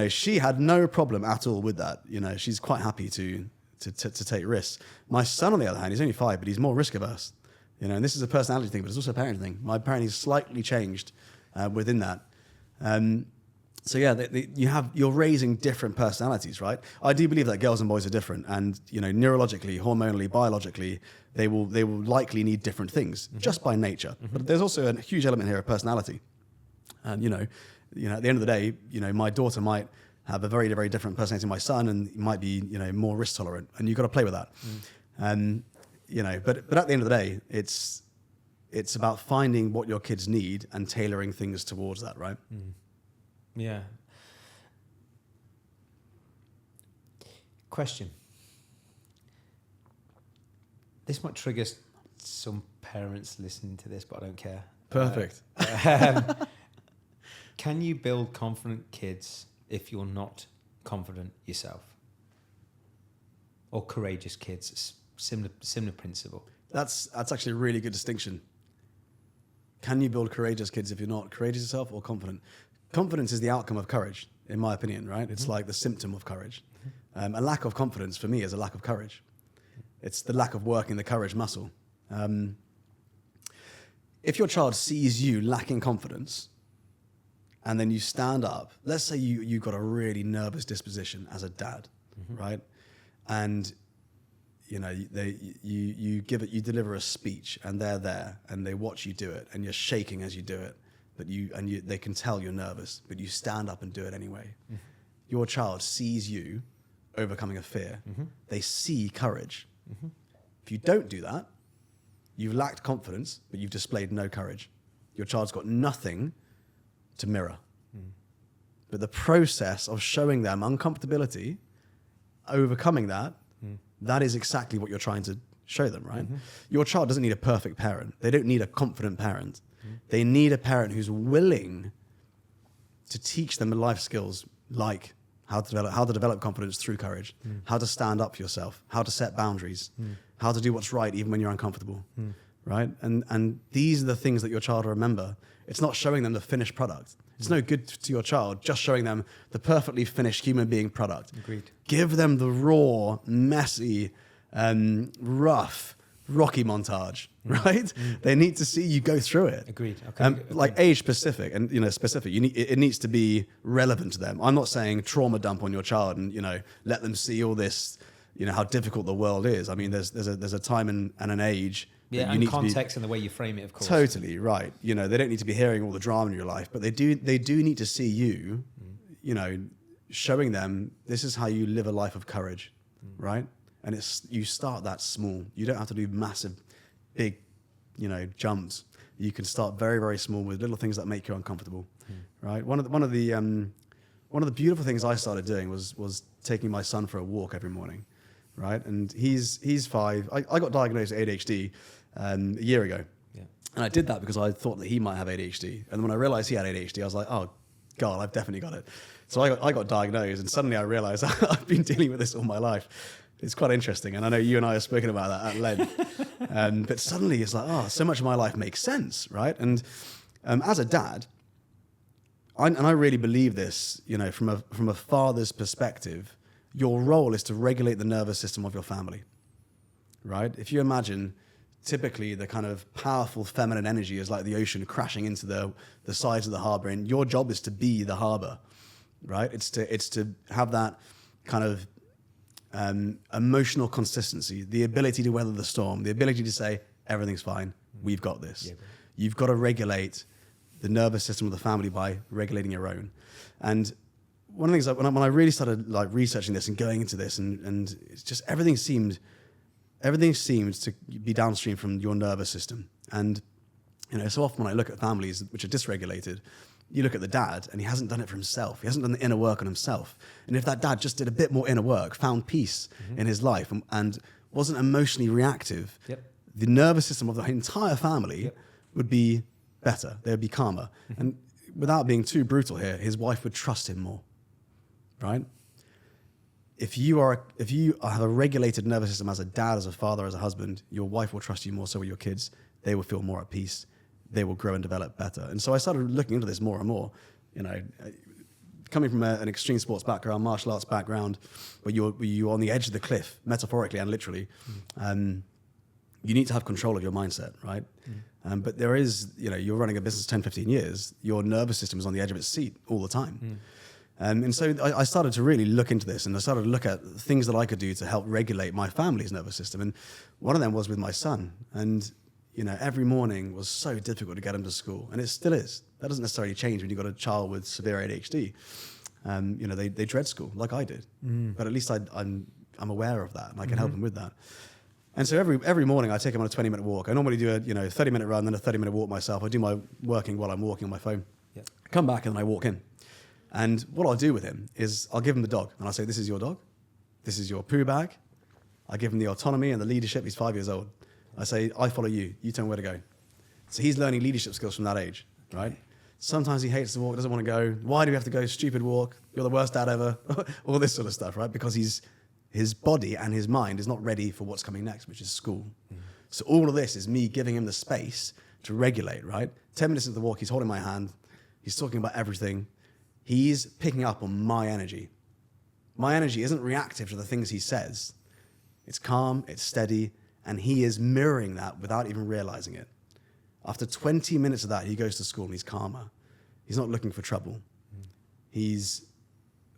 she had no problem at all with that. She's quite happy to take risks. My son, on the other hand, he's only 5, but he's more risk averse. And this is a personality thing, but it's also a parenting thing. My parenting is slightly changed within that. So yeah, you're raising different personalities, right? I do believe that girls and boys are different, and neurologically, hormonally, biologically, they will likely need different things just by nature. But there's also a huge element here of personality. And at the end of the day, my daughter might have a very, very different personality to my son, and might be, more risk tolerant, and you've got to play with that. But at the end of the day, it's about finding what your kids need and tailoring things towards that, right? Yeah. Question. This might trigger some parents listening to this, but I don't care. Perfect. Can you build confident kids if you're not confident yourself? Or courageous kids? Similar principle. That's actually a really good distinction. Can you build courageous kids if you're not courageous yourself or confident? Confidence is the outcome of courage, in my opinion, right? It's like the symptom of courage. A lack of confidence for me is a lack of courage. It's the lack of working the courage muscle. If your child sees you lacking confidence, and then you stand up, let's say you've got a really nervous disposition as a dad, right? And you deliver a speech, and they're there, and they watch you do it, and you're shaking as you do it, but they can tell you're nervous, but you stand up and do it anyway. Your child sees you overcoming a fear. They see courage. If you don't do that, you've lacked confidence, but you've displayed no courage. Your child's got nothing to mirror. But the process of showing them uncomfortability, overcoming that, that is exactly what you're trying to show them, right? Your child doesn't need a perfect parent. They don't need a confident parent. They need a parent who's willing to teach them life skills like how to develop confidence through courage, how to stand up for yourself, how to set boundaries, how to do what's right even when you're uncomfortable, right? And these are the things that your child will remember. It's not showing them the finished product. It's no good to your child just showing them the perfectly finished human being product. Agreed. Give them the raw, messy, rough, rocky montage, right? They need to see you go through it. Agreed. Okay. Like age specific and specific. It needs to be relevant to them. I'm not saying trauma dump on your child and let them see all this, how difficult the world is. I mean, there's a time and an age. Yeah, and context and the way you frame it, of course. Totally right. They don't need to be hearing all the drama in your life, but they do need to see you, showing them this is how you live a life of courage, right? And you start that small. You don't have to do massive, big, jumps. You can start very, very small with little things that make you uncomfortable, right? One of the beautiful things I started doing was taking my son for a walk every morning, right? And he's 5. I got diagnosed with ADHD a year ago, and I did that because I thought that he might have ADHD. And when I realized he had ADHD, I was like, oh God, I've definitely got it. So I got diagnosed, and suddenly I realized I've been dealing with this all my life. It's quite interesting, and I know you and I have spoken about that at length. But suddenly it's like, so much of my life makes sense, right? And as a dad, I really believe this, from a father's perspective, your role is to regulate the nervous system of your family, right? If you imagine, typically the kind of powerful feminine energy is like the ocean crashing into the sides of the harbor, and your job is to be the harbor, right? It's to have that kind of emotional consistency, the ability to weather the storm, the ability to say, everything's fine, we've got this. Yeah, you've got to regulate the nervous system of the family by regulating your own. And one of the things, when I really started researching this and going into this, and it's just everything seemed to be downstream from your nervous system. And so often when I look at families which are dysregulated, you look at the dad and he hasn't done it for himself. He hasn't done the inner work on himself. And if that dad just did a bit more inner work, found peace in his life and wasn't emotionally reactive, the nervous system of the entire family would be better. They would be calmer. And without being too brutal here, his wife would trust him more, right? If you have a regulated nervous system as a dad, as a father, as a husband, your wife will trust you more. So will your kids. They will feel more at peace. They will grow and develop better. And so I started looking into this more and more. Coming from an extreme sports background, martial arts background, where you're on the edge of the cliff, metaphorically and literally, you need to have control of your mindset, right? But there is, you're running a business 10, 15 years, your nervous system is on the edge of its seat all the time. And so I started to really look into this, and I started to look at things that I could do to help regulate my family's nervous system. And one of them was with my son. And, every morning was so difficult to get him to school, and it still is. That doesn't necessarily change when you've got a child with severe ADHD. They dread school like I did, but at least I'm aware of that, and I can help them with that. And so every morning I take him on a 20-minute walk. I normally do a 30-minute run, then a 30-minute walk myself. I do my working while I'm walking on my phone. Yep. Come back and then I walk in. And what I'll do with him is I'll give him the dog, and I'll say, this is your dog. This is your poo bag. I give him the autonomy and the leadership. He's 5 years old. I say, I follow you. You tell me where to go. So he's learning leadership skills from that age, right? Sometimes he hates the walk, doesn't want to go. Why do we have to go? Stupid walk. You're the worst dad ever. All this sort of stuff, right? Because his body and his mind is not ready for what's coming next, which is school. So all of this is me giving him the space to regulate, right? 10 minutes into the walk, he's holding my hand. He's talking about everything. He's picking up on my energy. My energy isn't reactive to the things he says. It's calm, it's steady, and he is mirroring that without even realizing it. After 20 minutes of that, he goes to school and he's calmer. He's not looking for trouble. He's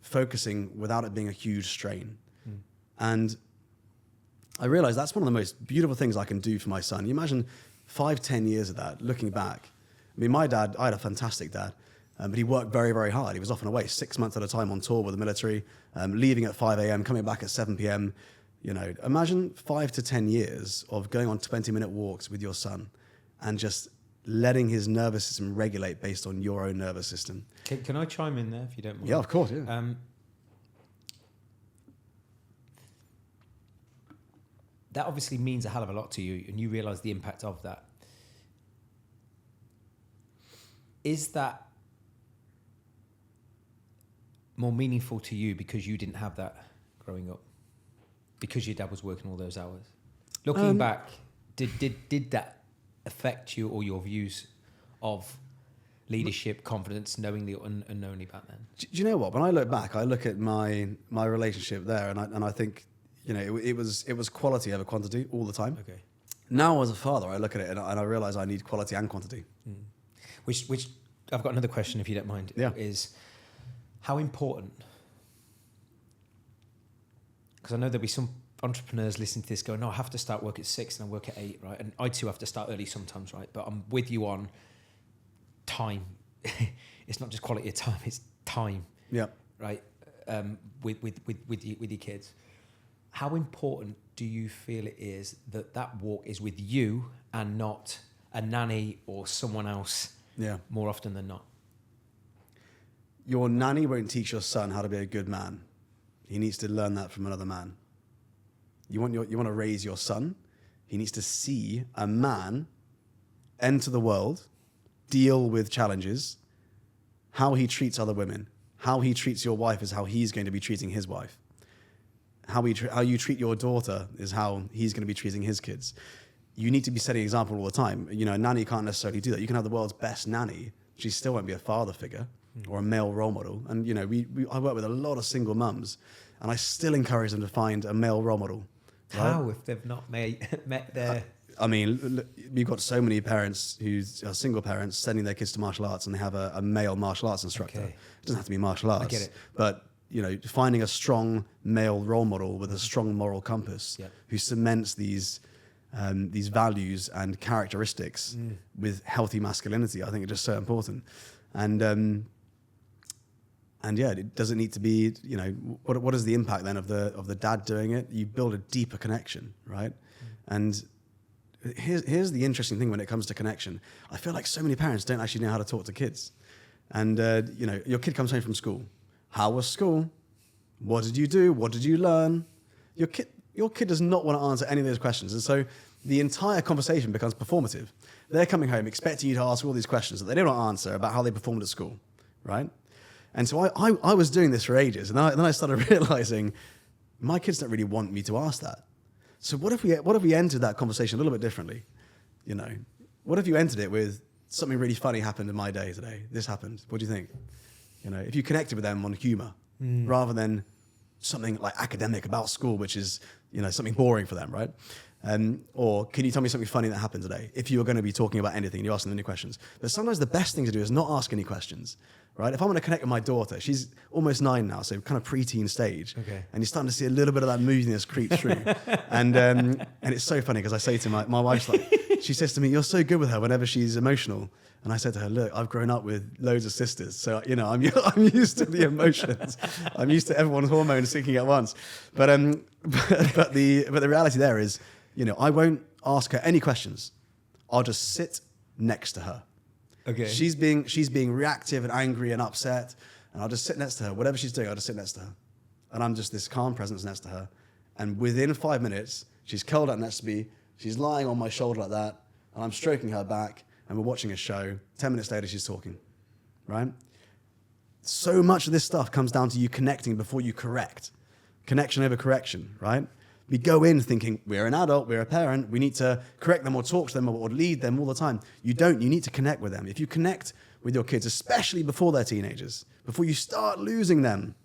focusing without it being a huge strain. And I realized that's one of the most beautiful things I can do for my son. You imagine 5-10 years of that, looking back. I mean, my dad, I had a fantastic dad, but he worked very, very hard. He was often away 6 months at a time on tour with the military, leaving at 5 a.m., coming back at 7 p.m. Imagine 5 to 10 years of going on 20-minute walks with your son and just letting his nervous system regulate based on your own nervous system. Can I chime in there if you don't mind? Yeah, of course, yeah. That obviously means a hell of a lot to you, and you realise the impact of that. Is that more meaningful to you because you didn't have that growing up? Because your dad was working all those hours? Looking back, did that affect you or your views of leadership, confidence, knowing the unknowingly back then? Do you know what? When I look back, I look at my relationship there, and I think it was quality over quantity all the time. Okay. Now as a father, I look at it and I realize I need quality and quantity. Which I've got another question, if you don't mind. Yeah. Is how important? Because I know there'll be some entrepreneurs listening to this going, no, I have to start work at 6 and I work at 8, right? And I too have to start early sometimes, right? But I'm with you on time. It's not just quality of time; it's time. Yeah. Right. With your kids. How important do you feel it is that walk is with you and not a nanny or someone else? Yeah. More often than not. Your nanny won't teach your son how to be a good man. He needs to learn that from another man. You want to raise your son. He needs to see a man enter the world, deal with challenges, how he treats other women, how he treats your wife is how he's going to be treating his wife. How you treat your daughter is how he's going to be treating his kids. You need to be setting example all the time. A nanny can't necessarily do that. You can have the world's best nanny. She still won't be a father figure or a male role model. And, I work with a lot of single mums, and I still encourage them to find a male role model. How, right? If they've not met their... I mean, we've got so many parents who are single parents sending their kids to martial arts, and they have a male martial arts instructor. Okay. It doesn't have to be martial arts. I get it. But, finding a strong male role model with a strong moral compass who cements these values and characteristics with healthy masculinity, I think is just so important. And it doesn't need to be, what is the impact then of the dad doing it? You build a deeper connection, right? And here's the interesting thing when it comes to connection. I feel like so many parents don't actually know how to talk to kids. And, your kid comes home from school. How was school? What did you do? What did you learn? Your kid does not want to answer any of those questions. And so the entire conversation becomes performative. They're coming home expecting you to ask all these questions that they don't answer about how they performed at school, right? And so I was doing this for ages. And then I started realizing my kids don't really want me to ask that. So what if we entered that conversation a little bit differently? What if you entered it with something really funny happened in my day today? This happened. What do you think? If you connected with them on humor rather than something like academic about school, which is, something boring for them, right? Or can you tell me something funny that happened today? If you were going to be talking about anything and you're asking them any questions. But sometimes the best thing to do is not ask any questions, right? If I'm going to connect with my daughter, she's almost 9 now, so kind of preteen stage. Okay. And you're starting to see a little bit of that moodiness creep through. and it's so funny because I say to my wife's like, she says to me, you're so good with her whenever she's emotional. And I said to her, look, I've grown up with loads of sisters. So, I'm used to the emotions. I'm used to everyone's hormones syncing at once. But the reality there is, I won't ask her any questions. I'll just sit next to her. Okay. She's being reactive and angry and upset. And I'll just sit next to her. Whatever she's doing, I'll just sit next to her. And I'm just this calm presence next to her. And within 5 minutes, she's curled up next to me. She's lying on my shoulder like that. And I'm stroking her back. And we're watching a show. 10 minutes later, she's talking, right? So much of this stuff comes down to you connecting before you correct. Connection over correction, right? We go in thinking, we're an adult, we're a parent, we need to correct them or talk to them or lead them all the time. You don't, you need to connect with them. If you connect with your kids, especially before they're teenagers, before you start losing them,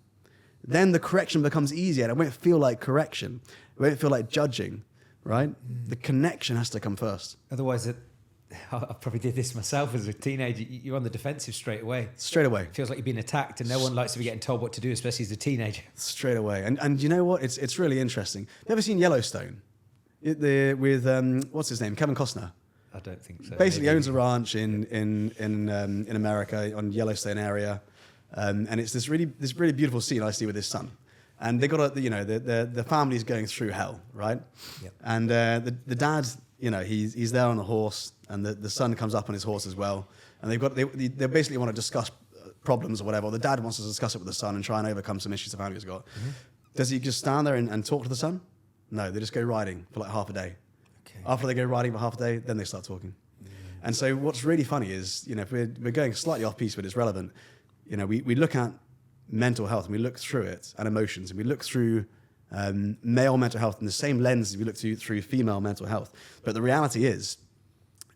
then the correction becomes easier. And it won't feel like correction. It won't feel like judging, right? The connection has to come first. Otherwise, I probably did this myself as a teenager. You're on the defensive straight away. Straight away. It feels like you're being attacked, and no one likes to be getting told what to do, especially as a teenager. Straight away. And you know what? It's really interesting. Have you ever seen Yellowstone? With what's his name? Kevin Costner. I don't think so. Basically owns a ranch in America on Yellowstone area, and it's this really beautiful scene I see with his son. And they got the family's going through hell, right? Yep. And the dad, he's there on a horse, and the son comes up on his horse as well. And they basically want to discuss problems or whatever. The dad wants to discuss it with the son and try and overcome some issues the family's got. Mm-hmm. Does he just stand there and talk to the son? No, they just go riding for like half a day. Okay. After they go riding for half a day, then they start talking. And so what's really funny is, if we're going slightly off piece, but it's relevant, we look at mental health and we look through it and emotions, and we look through male mental health in the same lens as we look through female mental health. But the reality is,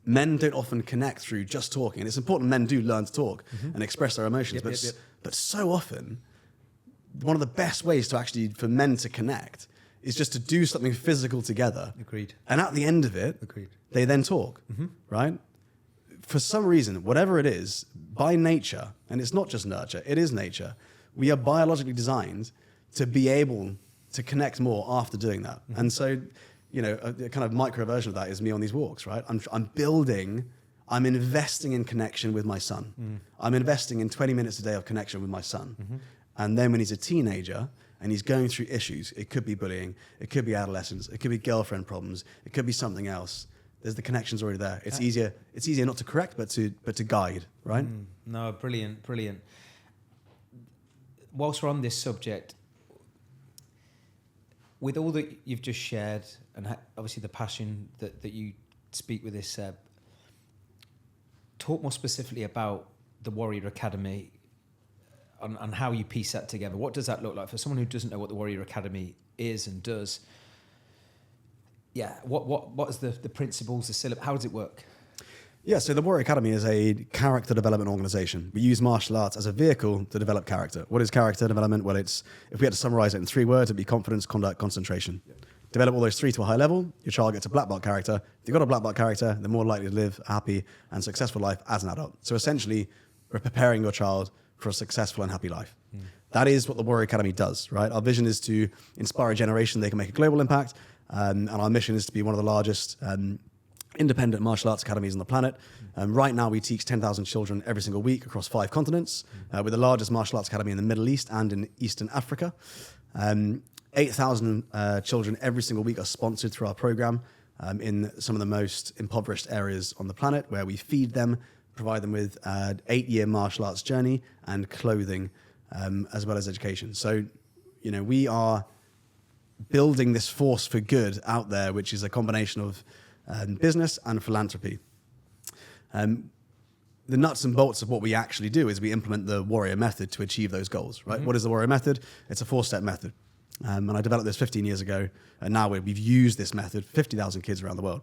men don't often connect through just talking. And it's important men do learn to talk and express their emotions. But so often, one of the best ways for men to connect is just to do something physical together. Agreed. And at the end of it, they then talk, right? For some reason, whatever it is, by nature, and it's not just nurture, it is nature, we are biologically designed to be able to connect more after doing that. And so, a kind of micro version of that is me on these walks, right? I'm investing in connection with my son. I'm investing in 20 minutes a day of connection with my son. And then when he's a teenager and he's going through issues, it could be bullying, it could be adolescence, it could be girlfriend problems, it could be something else. There's the connections already there. It's easier not to correct, but to guide, right? No, brilliant. Whilst we're on this subject, with all that you've just shared, and obviously the passion that you speak with this, Seb, talk more specifically about the Warrior Academy and how you piece that together. What does that look like for someone who doesn't know what the Warrior Academy is and does? Yeah, what is the principles, the syllabus? How does it work? Yeah, so the Warrior Academy is a character development organization. We use martial arts as a vehicle to develop character. What is character development? Well, if we had to summarize it in 3 words, it'd be confidence, conduct, concentration. Develop all those 3 to a high level, your child gets a black belt character. If you've got a black belt character, they're more likely to live a happy and successful life as an adult. So essentially, we're preparing your child for a successful and happy life. That is what the Warrior Academy does, right? Our vision is to inspire a generation they can make a global impact. And our mission is to be one of the largest independent martial arts academies on the planet. Right now, we teach 10,000 children every single week across 5 continents. We're the largest martial arts academy in the Middle East and in Eastern Africa. 8,000 children every single week are sponsored through our program in some of the most impoverished areas on the planet, where we feed them, provide them with an 8-year martial arts journey and clothing, as well as education. So, we are building this force for good out there, which is a combination of business and philanthropy. The nuts and bolts of what we actually do is we implement the Warrior Method to achieve those goals, right? What is the Warrior Method? It's a 4-step method. And I developed this 15 years ago, and now we've used this method, 50,000 kids around the world.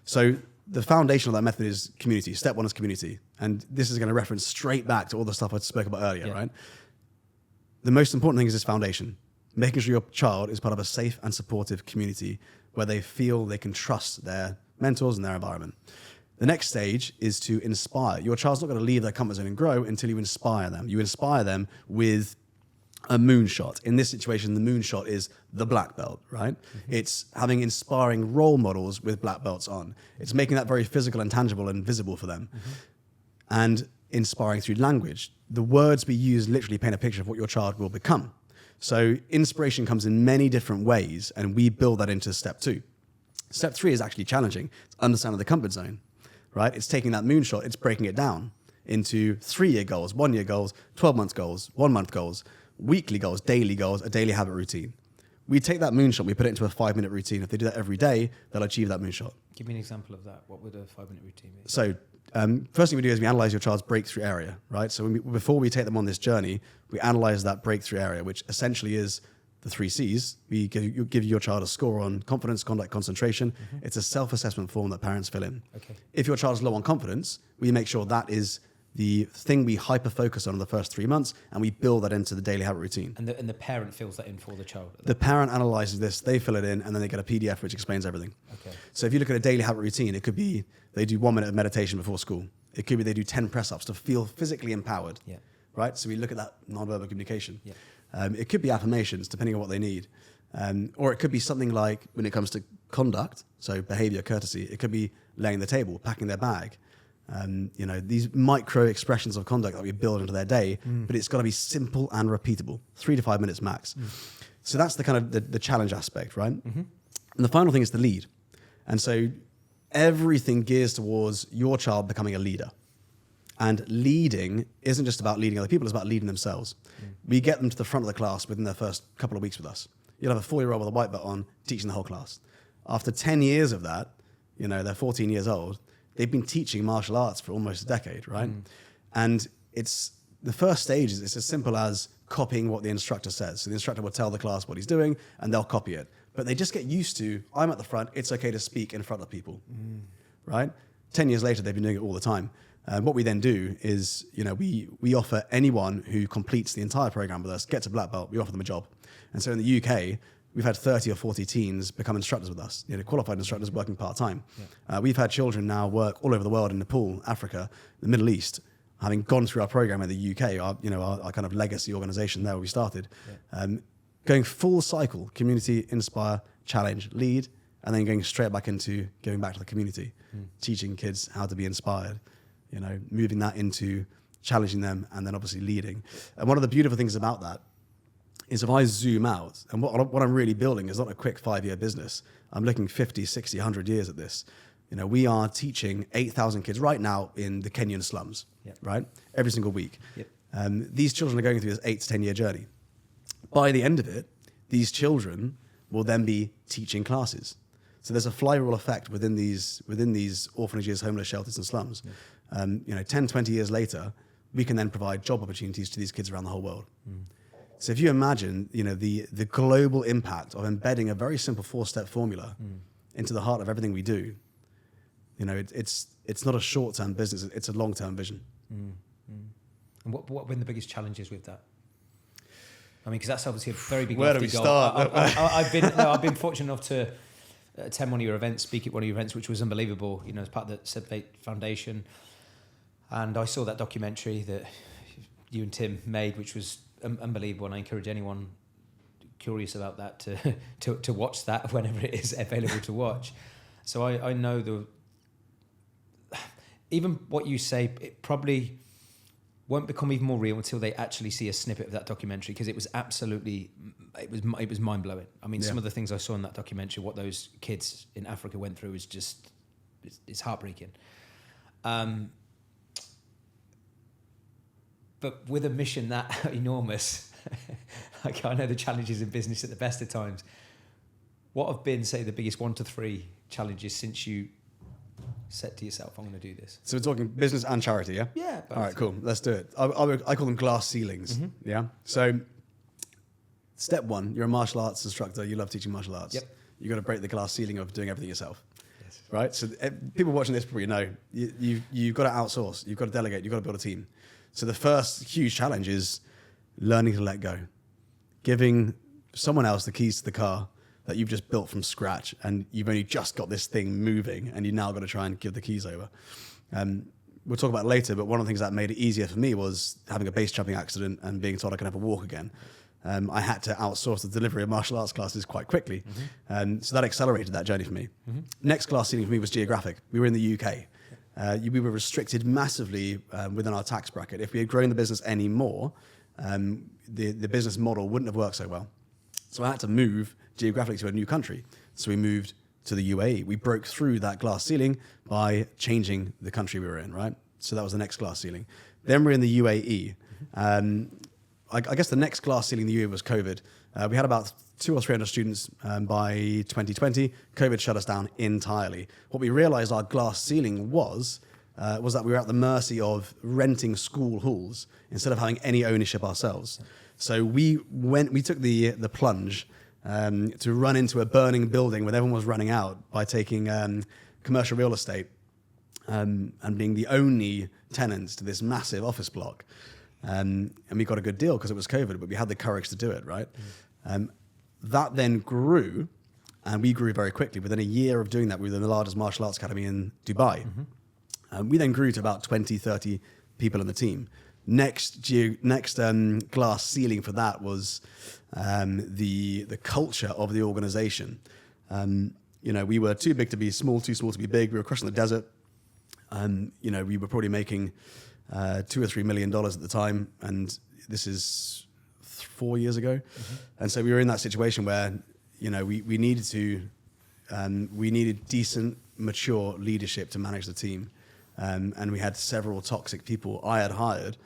So the foundation of that method is community. Step 1 is community. And this is going to reference straight back to all the stuff I spoke about earlier, right? The most important thing is this foundation. Making sure your child is part of a safe and supportive community where they feel they can trust their mentors and their environment. The next stage is to inspire. Your child's not going to leave their comfort zone and grow until you inspire them. You inspire them with a moonshot. In this situation, the moonshot is the black belt, right? It's having inspiring role models with black belts on. It's making that very physical and tangible and visible for them. And inspiring through language. The words we use literally paint a picture of what your child will become. So inspiration comes in many different ways, and we build that into step 2. Step 3 is actually challenging. It's understanding the comfort zone, right? It's taking that moonshot, it's breaking it down into 3-year goals, 1-year goals, 12-month goals, 1-month goals, weekly goals, a daily habit routine. We take that moonshot, we put it into a 5-minute routine. If they do that every day, they'll achieve that moonshot. Give me an example of that. What would a 5-minute routine be? So first thing we do is we analyze your child's breakthrough area, right? So before we take them on this journey, we analyze that breakthrough area, which essentially is the 3 C's. We give your child a score on confidence, conduct, concentration. It's a self-assessment form that parents fill in. Okay. If your child is low on confidence, we make sure that is the thing we hyper-focus on in the first 3 months, and we build that into the daily habit routine. And the parent fills that in for the child? The parent analyzes this, they fill it in, and then they get a PDF which explains everything. Okay. So if you look at a daily habit routine, it could be they do 1 minute of meditation before school. It could be they do 10 press-ups to feel physically empowered. Yeah. Right? So we look at that nonverbal communication. Yeah. It could be affirmations, depending on what they need. Or it could be something like, when it comes to conduct, so behavior, courtesy, it could be laying the table, packing their bag. These micro expressions of conduct that we build into their day, but it's got to be simple and repeatable, 3 to 5 minutes max. So that's the kind of the challenge aspect, right? And the final thing is the lead. And so everything gears towards your child becoming a leader. And leading isn't just about leading other people, it's about leading themselves. We get them to the front of the class within their first couple of weeks with us. You'll have a 4-year-old with a white belt on teaching the whole class. After 10 years of that, they're 14 years old, they've been teaching martial arts for almost a decade, right? And it's the first stage is it's as simple as copying what the instructor says. So the instructor will tell the class what he's doing and they'll copy it. But they just get used to, I'm at the front, it's okay to speak in front of people, right? 10 years later, they've been doing it all the time. What we then do is, we offer anyone who completes the entire program with us, gets a black belt, we offer them a job. And so in the UK, we've had 30 or 40 teens become instructors with us, qualified instructors working part-time. Yeah. We've had children now work all over the world, in Nepal, Africa, the Middle East, having gone through our program in the UK, our kind of legacy organization there where we started, going full cycle, community, inspire, challenge, lead, and then going straight back into giving back to the community, teaching kids how to be inspired, moving that into challenging them and then obviously leading. And one of the beautiful things about that is if I zoom out, and what I'm really building is not a quick 5-year business. I'm looking 50, 60, 100 years at this. We are teaching 8,000 kids right now in the Kenyan slums, right? Every single week. Yep. These children are going through this 8 to 10 year journey. By the end of it, these children will then be teaching classes. So there's a flywheel effect within these orphanages, homeless shelters and slums. Yeah. 10, 20 years later, we can then provide job opportunities to these kids around the whole world. So if you imagine, the global impact of embedding a very simple 4-step formula into the heart of everything we do, it's not a short-term business, it's a long-term vision. And what have been the biggest challenges with that? I mean, because that's obviously a very big. Where do we goal. start? I've been fortunate enough to attend one of your events, speak at one of your events, which was unbelievable. As part of the Sebastian Bates Foundation, and I saw that documentary that you and Tim made, which was unbelievable. And I encourage anyone curious about that to watch that whenever it is available to watch. So I know even what you say, it probably won't become even more real until they actually see a snippet of that documentary, because it was absolutely, it was mind-blowing. I mean, some of the things I saw in that documentary, what those kids in Africa went through, is just, it's heartbreaking. But with a mission that enormous, like I know the challenges in business at the best of times, what have been, say, the biggest 1 to 3 challenges since you set to yourself, I'm going to do this? So we're talking business and charity, yeah? Yeah. All right, cool. Let's do it. I call them glass ceilings, yeah? So step 1, you're a martial arts instructor. You love teaching martial arts. Yep. You've got to break the glass ceiling of doing everything yourself, Yes. right? So people watching this probably know you've got to outsource. You've got to delegate. You've got to build a team. So the first huge challenge is learning to let go. Giving someone else the keys to the car that you've just built from scratch and you've only just got this thing moving and you now got to try and give the keys over. We'll talk about it later, but one of the things that made it easier for me was having a base jumping accident and being told I could never walk again. I had to outsource the delivery of martial arts classes quite quickly. So that accelerated that journey for me. Next glass ceiling for me was geographic. We were in the UK. We were restricted massively within our tax bracket. If we had grown the business any more, the business model wouldn't have worked so well. So I had to move geographically to a new country. So we moved to the UAE. We broke through that glass ceiling by changing the country we were in, right? So that was the next glass ceiling. Then we're in the UAE. I guess the next glass ceiling in the UAE was COVID. We had about 200 or 300 students by 2020. COVID shut us down entirely. What we realized our glass ceiling was that we were at the mercy of renting school halls instead of having any ownership ourselves. So we took the plunge to run into a burning building when everyone was running out by taking commercial real estate and being the only tenants to this massive office block. And we got a good deal because it was COVID, but we had the courage to do it, right? That then grew, and we grew very quickly. Within a year of doing that, we were the largest martial arts academy in Dubai. We then grew to about 20, 30 people in the team. Next glass ceiling for that was the culture of the organization. We were too big to be small, too small to be big. We were crossing the desert. We were probably making $2 or $3 million at the time, and this is 4 years ago. And so we were in that situation where we needed decent, mature leadership to manage the team, and we had several toxic people I had hired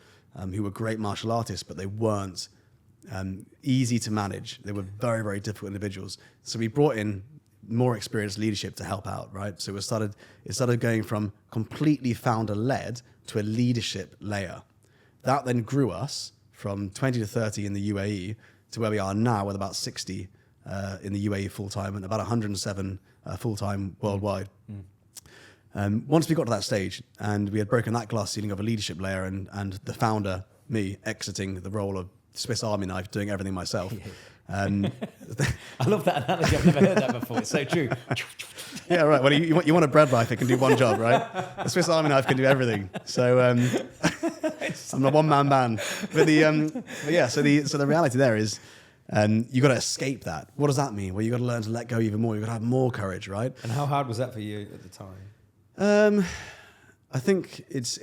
who were great martial artists, but they weren't easy to manage. They were very, very difficult individuals. So we brought in more experienced leadership to help out, right? So it started going from completely founder-led to a leadership layer. That then grew us from 20 to 30 in the UAE to where we are now with about 60 in the UAE full-time and about 107 full-time worldwide. Once we got to that stage and we had broken that glass ceiling of a leadership layer and the founder, me, exiting the role of Swiss Army knife, doing everything myself. I love that analogy. I've never heard that before. It's so true. Yeah, right. Well, you want a bread knife, it can do one job, right? A Swiss Army knife can do everything. So I'm a one-man band. So the reality there is you got to escape that. What does that mean? Well, you got to learn to let go even more. You got to have more courage, right? And how hard was that for you at the time? I think it's.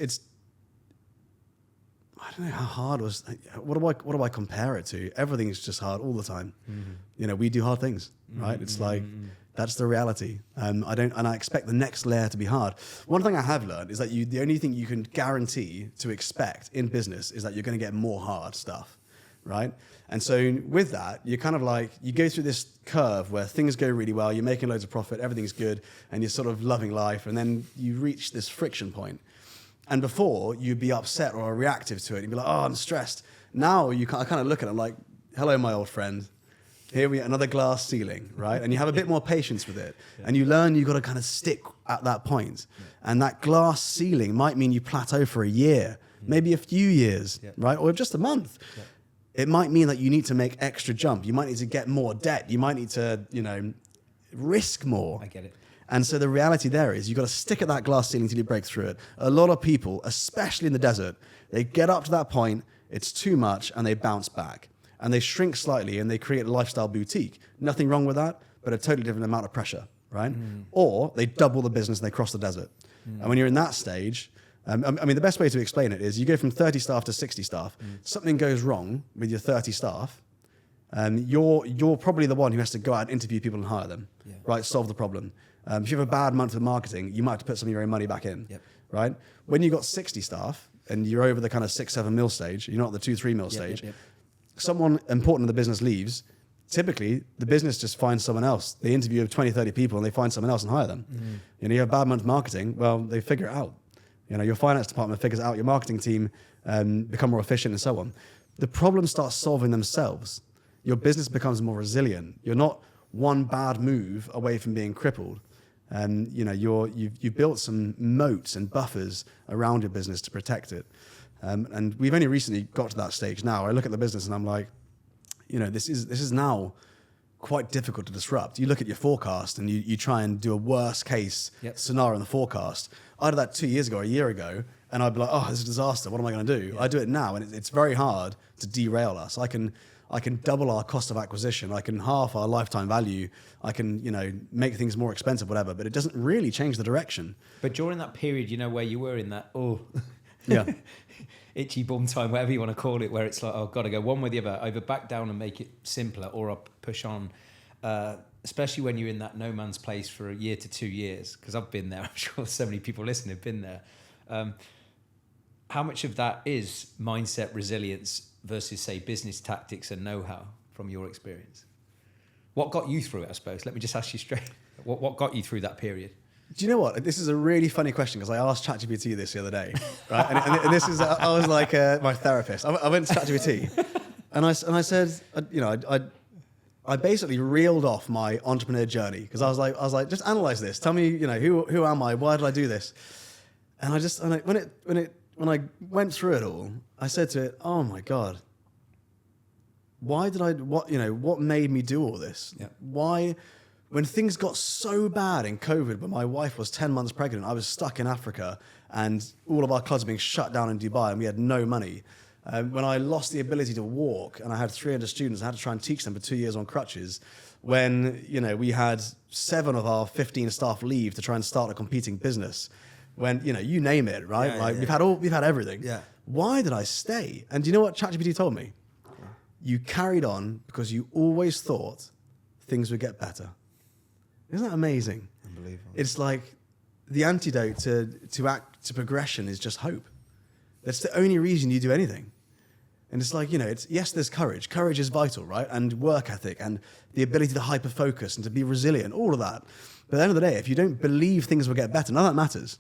I don't know how hard was. What do I compare it to? Everything's just hard all the time. We do hard things, right? It's like that's the reality. I expect the next layer to be hard. One thing I have learned is that the only thing you can guarantee to expect in business is that you're going to get more hard stuff, right? And so with that, you're kind of like you go through this curve where things go really well, you're making loads of profit, everything's good, and you're sort of loving life, and then you reach this friction point. And before, you'd be upset or reactive to it. You'd be like, oh, I'm stressed. Now, I kind of look at it like, hello, my old friend. Here we are, another glass ceiling, right? And you have a bit more patience with it. Yeah. And you learn you've got to kind of stick at that point. Yeah. And that glass ceiling might mean you plateau for a year, maybe a few years, right? Or just a month. Yeah. It might mean that you need to make extra jump. You might need to get more debt. You might need to, risk more. I get it. And so the reality there is you've got to stick at that glass ceiling until you break through it. A lot of people, especially in the desert, they get up to that point, it's too much, and they bounce back. And they shrink slightly, and they create a lifestyle boutique. Nothing wrong with that, but a totally different amount of pressure, right? Or they double the business and they cross the desert. And when you're in that stage, the best way to explain it is you go from 30 staff to 60 staff. Something goes wrong with your 30 staff, you're probably the one who has to go out and interview people and hire them, right? Solve the problem. If you have a bad month of marketing, you might have to put some of your own money back in, right? When you've got 60 staff and you're over the kind of 6-7 mil stage, you're not at the 2-3 mil stage, someone important in the business leaves, typically the business just finds someone else. They interview 20, 30 people and they find someone else and hire them. You have a bad month of marketing, well, they figure it out. Your finance department figures it out, your marketing team become more efficient and so on. The problems start solving themselves. Your business becomes more resilient. You're not one bad move away from being crippled. You've built some moats and buffers around your business to protect it. And we've only recently got to that stage now. I look at the business and I'm like, this is now quite difficult to disrupt. You look at your forecast and you try and do a worst case scenario in the forecast. I did that 2 years ago, a year ago, and I'd be like, oh, this is a disaster. What am I going to do? Yeah. I do it now, and it's very hard to derail us. I can double our cost of acquisition. I can half our lifetime value. I can, make things more expensive, whatever. But it doesn't really change the direction. But during that period, where you were in that, yeah, itchy bum time, whatever you want to call it, where it's like, oh, got to go one way or the other, either back down and make it simpler, or I'll push on. Especially when you're in that no man's place for a year to 2 years, because I've been there. I'm sure so many people listening have been there. How much of that is mindset resilience versus, say, business tactics and know-how from your experience? What got you through it, I suppose? Let me just ask you straight. What got you through that period? Do you know what? This is a really funny question, because I asked ChatGPT this the other day, right? And this is, I was like my therapist. I went to ChatGPT, and I said, I basically reeled off my entrepreneur journey, because I was like, just analyze this. Tell me, who am I? Why did I do this? And when I went through it all, I said to it, oh my God, what made me do all this? Yeah. Why, when things got so bad in COVID, when my wife was 10 months pregnant, I was stuck in Africa, and all of our clubs were being shut down in Dubai, and we had no money. When I lost the ability to walk, and I had 300 students, I had to try and teach them for 2 years on crutches. When we had 7 of our 15 staff leave to try and start a competing business. When you name it, right? Yeah, we've had everything. Yeah. Why did I stay? And do you know what ChatGPT told me? You carried on because you always thought things would get better. Isn't that amazing? Unbelievable. It's like the antidote to progression is just hope. That's the only reason you do anything. And it's like, yes, there's courage. Courage is vital, right? And work ethic and the ability to hyper-focus and to be resilient, all of that. But at the end of the day, if you don't believe things will get better, none of that matters.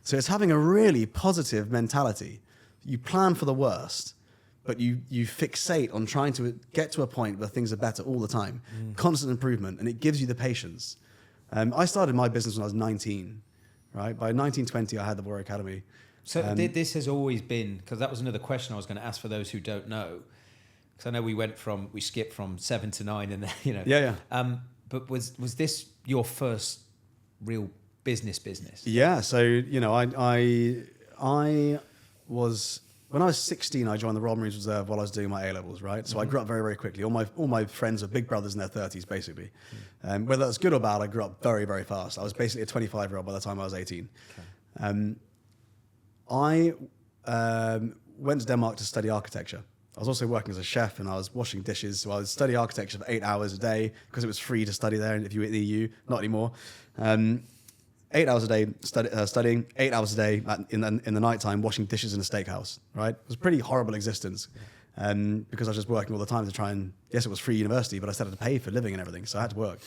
So it's having a really positive mentality. You plan for the worst, but you fixate on trying to get to a point where things are better all the time. Constant improvement, and it gives you the patience. I started my business when I was 19, right? By 1920, I had the Warrior Academy. So this has always been, because that was another question I was going to ask for those who don't know, because I know we skipped from 7 to 9, and then, Yeah. But was this your first real business? Yeah. So I was, when I was 16, I joined the Royal Marines Reserve while I was doing my A-levels, right? So I grew up very, very quickly. All my friends were big brothers in their 30s, basically. Whether that's good or bad, I grew up very, very fast. I was basically a 25-year-old by the time I was 18. Okay. I went to Denmark to study architecture. I was also working as a chef, and I was washing dishes. So I would study architecture for 8 hours a day, because it was free to study there if you were in the EU. Not anymore. 8 hours a day studying, 8 hours a day in the nighttime washing dishes in a steakhouse, right? It was a pretty horrible existence, because I was just working all the time to try and, yes, it was free university, but I still had to pay for living and everything, so I had to work.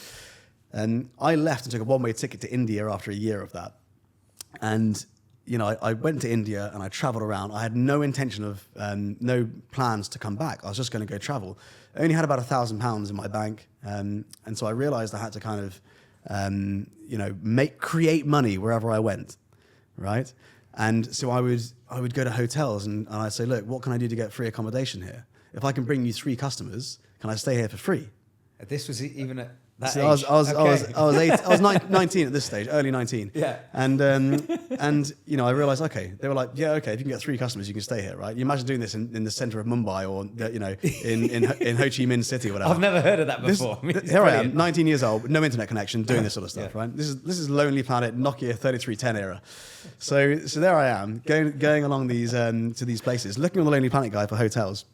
And I left and took a one-way ticket to India after a year of that. And I went to India and I traveled around. I had no intention of, no plans to come back. I was just going to go travel. I only had about £1,000 in my bank. And so I realized I had to kind of, create money wherever I went, right? And so I would go to hotels and I'd say, look, what can I do to get free accommodation here? If I can bring you 3 customers, can I stay here for free? This was even at that so age. I was 19 at this stage, early 19. Yeah. And I realized, okay, they were like, yeah, okay, if you can get 3 customers, you can stay here, right? You imagine doing this in the center of Mumbai or in Ho Chi Minh City or whatever. I've never heard of that before. Here I am, 19 years old, no internet connection, doing this sort of stuff, right? This is Lonely Planet, Nokia 3310 era. So there I am, going along these to these places, looking on the Lonely Planet guide for hotels.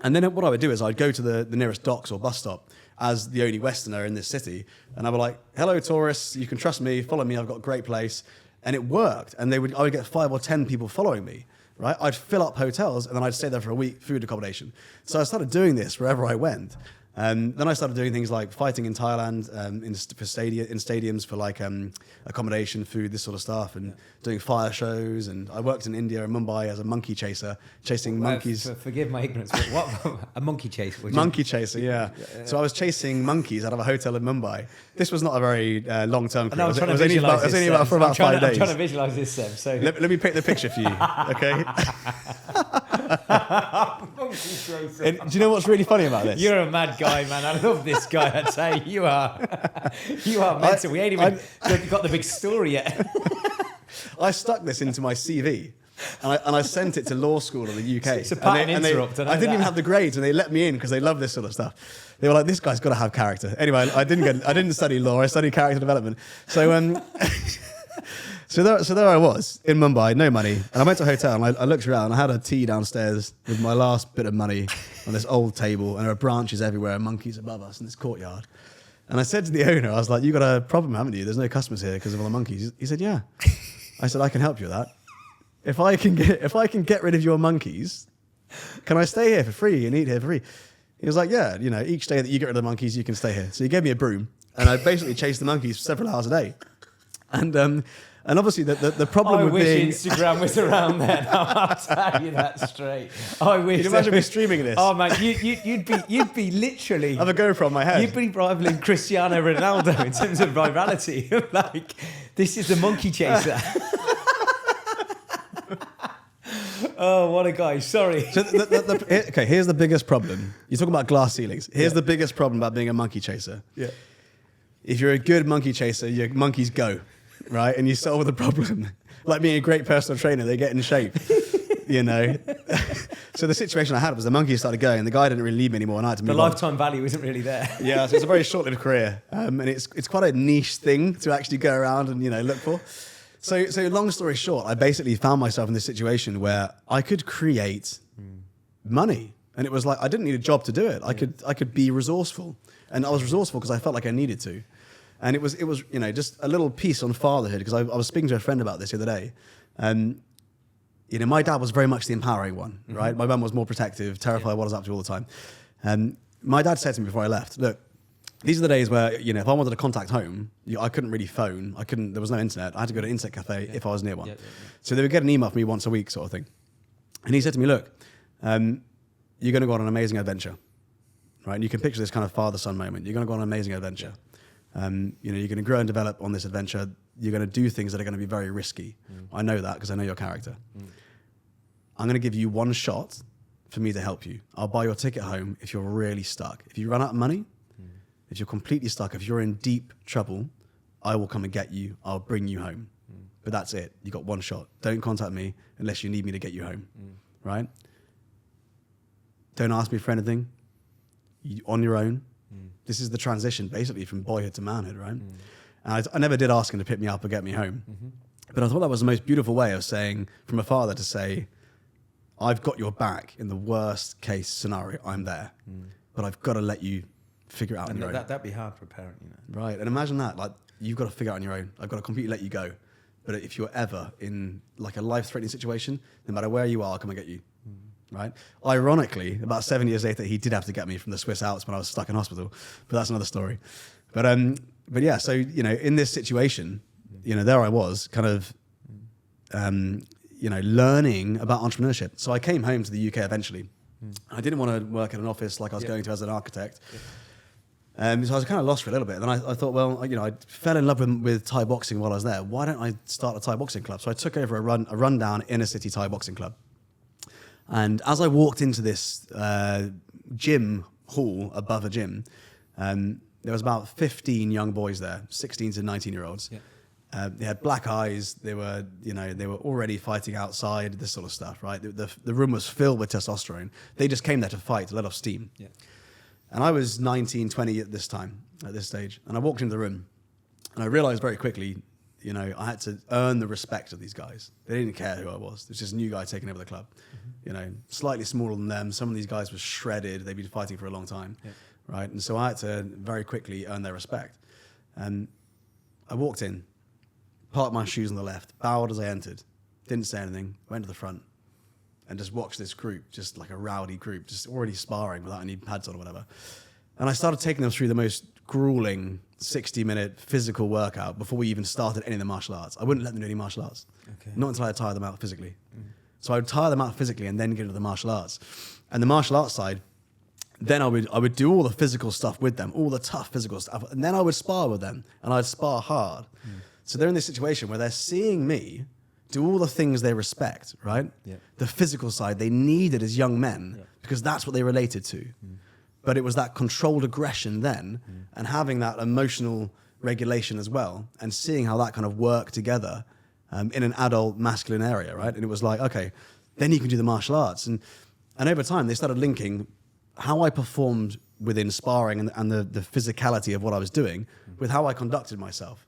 And then what I would do is I'd go to the nearest docks or bus stop as the only Westerner in this city. And I would like, hello, tourists, you can trust me, follow me, I've got a great place. And it worked. And I would get 5 or 10 people following me, right? I'd fill up hotels and then I'd stay there for a week, food accommodation. So I started doing this wherever I went. Then I started doing things like fighting in Thailand, in stadiums for like accommodation, food, this sort of stuff, and doing fire shows. And I worked in India and Mumbai as a monkey chaser, chasing monkeys. Forgive my ignorance, but what a monkey chaser? Monkey chaser, yeah. So I was chasing monkeys out of a hotel in Mumbai. This was not a very long-term career. No, it was only about for about 5 days. I'm trying to visualize this, Seb. So let me paint the picture for you, okay? monkey chaser. And do you know what's really funny about this? You're a mad guy, man. I love this guy. I tell you, you are. You are mental. We ain't even got the big story yet. I stuck this into my CV. And I sent it to law school in the UK. It's a pattern interrupt. I didn't even have the grades, and they let me in because they love this sort of stuff. They were like, "This guy's got to have character." Anyway, I didn't study law. I studied character development. So so there I was in Mumbai, no money, and I went to a hotel and I looked around. I had a tea downstairs with my last bit of money on this old table, and there are branches everywhere, and monkeys above us in this courtyard. And I said to the owner, I was like, "You got a problem, haven't you? There's no customers here because of all the monkeys." He said, "Yeah." I said, "I can help you with that. If I can get rid of your monkeys, can I stay here for free and eat here for free?" He was like, "Yeah, each day that you get rid of the monkeys, you can stay here." So he gave me a broom, and I basically chased the monkeys for several hours a day. And obviously the problem with being... I wish Instagram was around then. I'll tell you that straight. I wish. Can you imagine me streaming this? Oh man, you'd be literally... I have a GoPro on my head. You'd be rivaling Cristiano Ronaldo in terms of virality. Like, this is the monkey chaser. Oh, what a guy. Sorry. So okay, here's the biggest problem. You're talking about glass ceilings. Here's the biggest problem about being a monkey chaser. Yeah. If you're a good monkey chaser, your monkeys go, right? And you solve the problem. Like being a great personal trainer, they get in shape, So the situation I had was the monkeys started going and the guy didn't really leave me anymore and I had to move The on. lifetime value isn't really there. Yeah, so it's a very short-lived career. And it's quite a niche thing to actually go around and, look for. So long story short, I basically found myself in this situation where I could create money. And it was like, I didn't need a job to do it. I could be resourceful. And I was resourceful because I felt like I needed to. And it was just a little piece on fatherhood, because I was speaking to a friend about this the other day. My dad was very much the empowering one, right? My mum was more protective, terrified of what I was up to all the time. And my dad said to me before I left, "Look, these are the days where, if I wanted to contact home, I couldn't really phone. There was no internet. I had to go to an internet cafe if I was near one. Yeah. So they would get an email from me once a week sort of thing. And he said to me, "Look, you're going to go on an amazing adventure, right? And you can picture this kind of father-son moment. You're going to go on an amazing adventure. You're going to grow and develop on this adventure. You're going to do things that are going to be very risky. I know that because I know your character. I'm going to give you one shot for me to help you. I'll buy your ticket home if you're really stuck. If you run out of money, if you're completely stuck, if you're in deep trouble, I will come and get you. I'll bring you home. But that's it. You got one shot. Don't contact me unless you need me to get you home, right? Don't ask me for anything. On your own. This is the transition, basically, from boyhood to manhood, right? And I never did ask him to pick me up or get me home. But I thought that was the most beautiful way of saying, from a father, to say, I've got your back in the worst case scenario. I'm there. But I've got to let you figure it out on your own. That'd be hard for a parent, Right. And imagine that. Like, you've got to figure it out on your own. I've got to completely let you go. But if you're ever in like a life-threatening situation, no matter where you are, I'll come and get you. Right. Ironically, about 7 years later, he did have to get me from the Swiss Alps when I was stuck in hospital, but that's another story. But yeah. So in this situation, there I was, kind of, learning about entrepreneurship. So I came home to the UK eventually. I didn't want to work in an office like I was going to as an architect. So I was kind of lost for a little bit. And then I thought, well, I fell in love with Thai boxing while I was there. Why don't I start a Thai boxing club? So I took over a rundown inner city Thai boxing club. And as I walked into this gym hall above a gym, there was about 15 young boys there, 16 to 19-year-olds. Yeah. They had black eyes. They were already fighting outside, this sort of stuff, right? The room was filled with testosterone. They just came there to fight, to let off steam. Yeah. And I was 19, 20 at this stage. And I walked into the room, and I realized very quickly, I had to earn the respect of these guys. They didn't care who I was. It was just a new guy taking over the club. Slightly smaller than them. Some of these guys were shredded. They'd been fighting for a long time, right? And so I had to very quickly earn their respect. And I walked in, parked my shoes on the left, bowed as I entered, didn't say anything, went to the front, and just watched this group, just like a rowdy group, just already sparring without any pads on or whatever. And I started taking them through the most grueling 60-minute physical workout before we even started any of the martial arts. I wouldn't let them do any martial arts. Okay. Not until I tire them out physically. So I would tire them out physically and then get into the martial arts. And the martial arts side, then I would do all the physical stuff with them, all the tough physical stuff, and then I would spar with them, and I'd spar hard. So they're in this situation where they're seeing me do all the things they respect, right? Yeah. The physical side they needed as young men because that's what they related to. But it was that controlled aggression then and having that emotional regulation as well and seeing how that kind of worked together in an adult masculine area, right? And it was like, okay, then you can do the martial arts. And over time, they started linking how I performed within sparring and the physicality of what I was doing with how I conducted myself.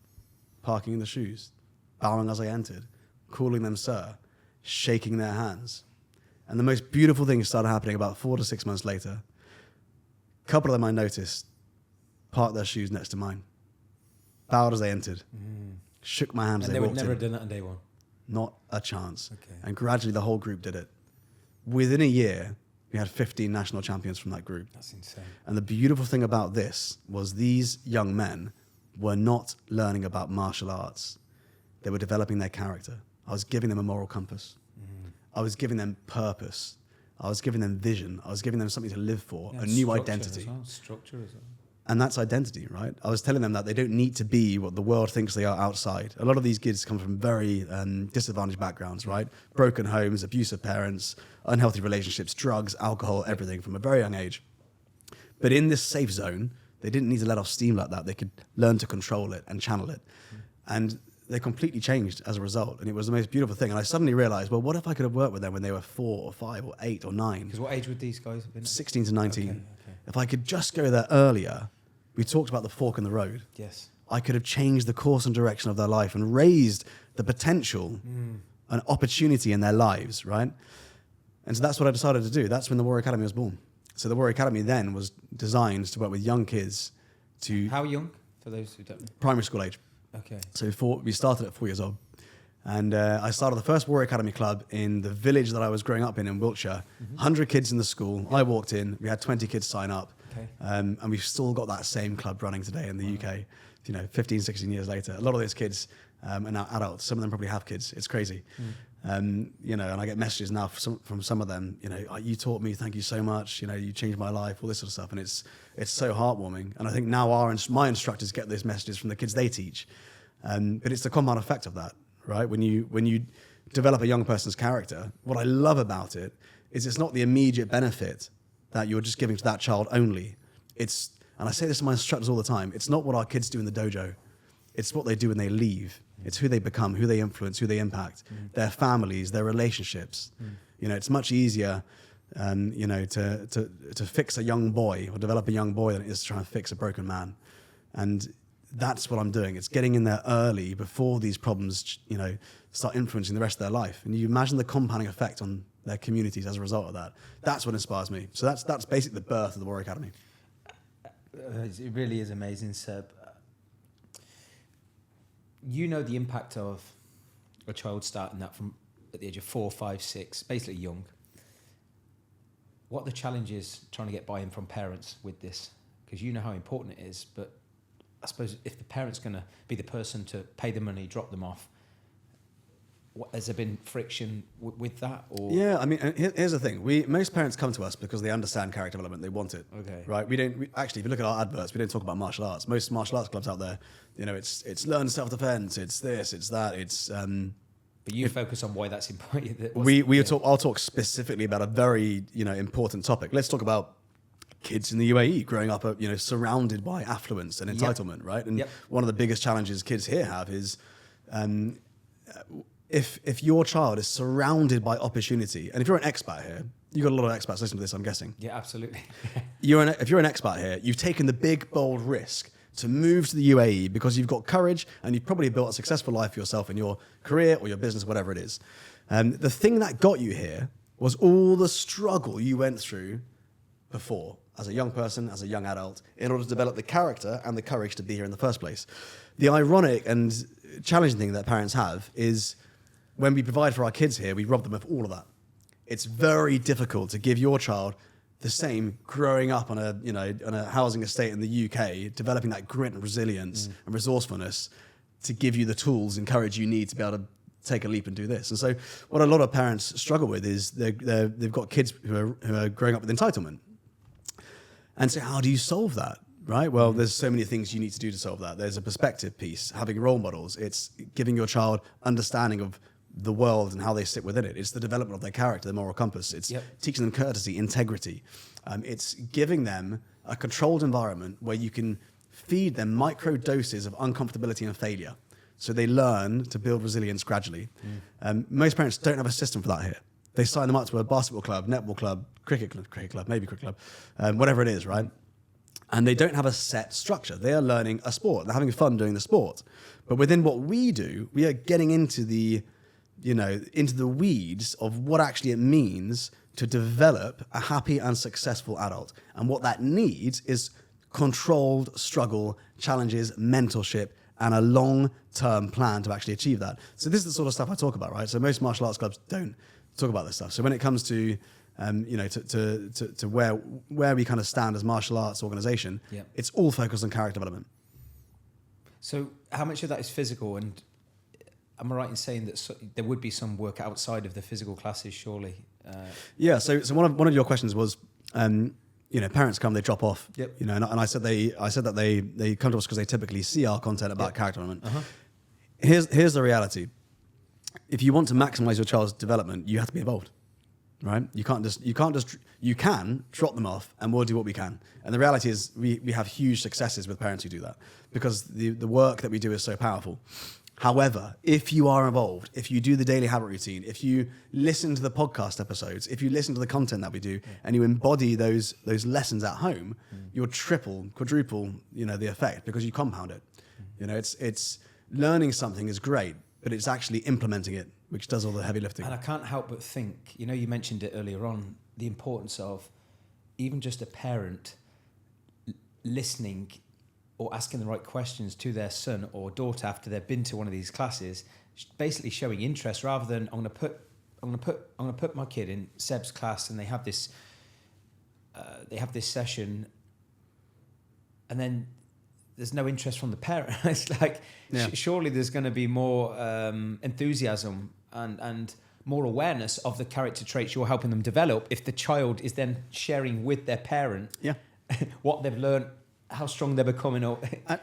Parking in the shoes, bowing as I entered, calling them sir, shaking their hands. And the most beautiful thing started happening about 4 to 6 months later. A couple of them I noticed parked their shoes next to mine, bowed as they entered, shook my hand as And they they would walked never in. have done that on day one. Not a chance. Okay. And gradually the whole group did it. Within a year, we had 15 national champions from that group. That's insane. And the beautiful thing about this was these young men were not learning about martial arts. They were developing their character. I was giving them a moral compass. I was giving them purpose. I was giving them vision. I was giving them something to live for, a new identity. Structure as well. And that's identity, right? I was telling them that they don't need to be what the world thinks they are outside. A lot of these kids come from very disadvantaged backgrounds, right? Broken homes, abusive parents, unhealthy relationships, drugs, alcohol, everything from a very young age. But in this safe zone, they didn't need to let off steam like that. They could learn to control it and channel it. And they completely changed as a result. And it was the most beautiful thing. And I suddenly realized, well, what if I could have worked with them when they were 4 or 5 or 8 or 9? Because what age would these guys have been? 16 to 19. Okay. If I could just go there earlier, we talked about the fork in the road. Yes. I could have changed the course and direction of their life and raised the potential and opportunity in their lives, right? And so that's what I decided to do. That's when the Warrior Academy was born. So the Warrior Academy then was designed to work with young kids to How young, for those who don't know? primary school age. Okay. So we started at 4 years old. And I started the first Warrior Academy club in the village that I was growing up in Wiltshire. 100 kids in the school. I walked in. We had 20 kids sign up. Okay. And we've still got that same club running today in the UK, 15, 16 years later. A lot of those kids are now adults. Some of them probably have kids. It's crazy. And I get messages now from some of them, you taught me, thank you so much. You changed my life, all this sort of stuff. And it's so heartwarming. And I think now my instructors get those messages from the kids they teach. But it's the compound effect of that, right? When you develop a young person's character, what I love about it is it's not the immediate benefit that you're just giving to that child only. And I say this to my instructors all the time, it's not what our kids do in the dojo. It's what they do when they leave. It's who they become, who they influence, who they impact, their families, their relationships. It's much easier, to fix a young boy or develop a young boy than it is to try and fix a broken man. And that's what I'm doing. It's getting in there early before these problems, start influencing the rest of their life. And you imagine the compounding effect on their communities as a result of that. That's what inspires me. So that's basically the birth of the Warrior Academy. It really is amazing, Seb. You know the impact of a child starting that from at the age of 4, 5, 6, basically young. What are the challenges trying to get buy-in from parents with this? Because you know how important it is, but I suppose if the parent's going to be the person to pay the money, drop them off, has there been friction with that? Or? Yeah, I mean, here's the thing. Most parents come to us because they understand character development. They want it. Okay. Right? Actually, if you look at our adverts, we don't talk about martial arts. Most martial arts clubs out there, it's learn self-defense, it's this, it's that, it's... But you focus on why that's important. I'll talk specifically about a very, important topic. Let's talk about kids in the UAE growing up, surrounded by affluence and entitlement, right? And one of the biggest challenges kids here have is... If your child is surrounded by opportunity, and if you're an expat here, you've got a lot of expats listening to this, I'm guessing. Yeah, absolutely. If you're an expat here, you've taken the big, bold risk to move to the UAE because you've got courage and you've probably built a successful life for yourself in your career or your business, whatever it is. The thing that got you here was all the struggle you went through before as a young person, as a young adult, in order to develop the character and the courage to be here in the first place. The ironic and challenging thing that parents have is when we provide for our kids here, we rob them of all of that. It's very difficult to give your child the same growing up on a housing estate in the UK, developing that grit and resilience and resourcefulness to give you the tools and courage you need to be able to take a leap and do this. And so what a lot of parents struggle with is they've got kids who are growing up with entitlement. And so how do you solve that? Right? Well, there's so many things you need to do to solve that. There's a perspective piece, having role models. It's giving your child understanding of the world and how they sit within it. It's the development of their character, their moral compass. It's teaching them courtesy, integrity. It's giving them a controlled environment where you can feed them micro doses of uncomfortability and failure. So they learn to build resilience gradually. Most parents don't have a system for that here. They sign them up to a basketball club, netball club, cricket club, maybe cricket club, whatever it is, right? And they don't have a set structure. They are learning a sport. They're having fun doing the sport. But within what we do, we are getting into the weeds of what actually it means to develop a happy and successful adult. And what that needs is controlled struggle, challenges, mentorship, and a long-term plan to actually achieve that. So this is the sort of stuff I talk about, right? So most martial arts clubs don't talk about this stuff. So when it comes to to where we kind of stand as martial arts organization, it's all focused on character development. So how much of that is physical? And am I right in saying that there would be some work outside of the physical classes, surely? So one of your questions was, parents come, they drop off, and I said that they come to us because they typically see our content about character development. Here's the reality. If you want to maximize your child's development, you have to be involved. Right? You can drop them off and we'll do what we can. And the reality is we have huge successes with parents who do that because the work that we do is so powerful. However, if you are involved, if you do the daily habit routine, if you listen to the podcast episodes, if you listen to the content that we do and you embody those lessons at home, you'll triple, quadruple, the effect because you compound it. It's learning something is great, but it's actually implementing it which does all the heavy lifting. And I can't help but think, you mentioned it earlier on, the importance of even just a parent listening or asking the right questions to their son or daughter after they've been to one of these classes, basically showing interest rather than I'm going to put my kid in Seb's class and they have this session and then there's no interest from the parent. It's like surely there's going to be more enthusiasm and more awareness of the character traits you're helping them develop if the child is then sharing with their parent what they've learned, how strong they're becoming.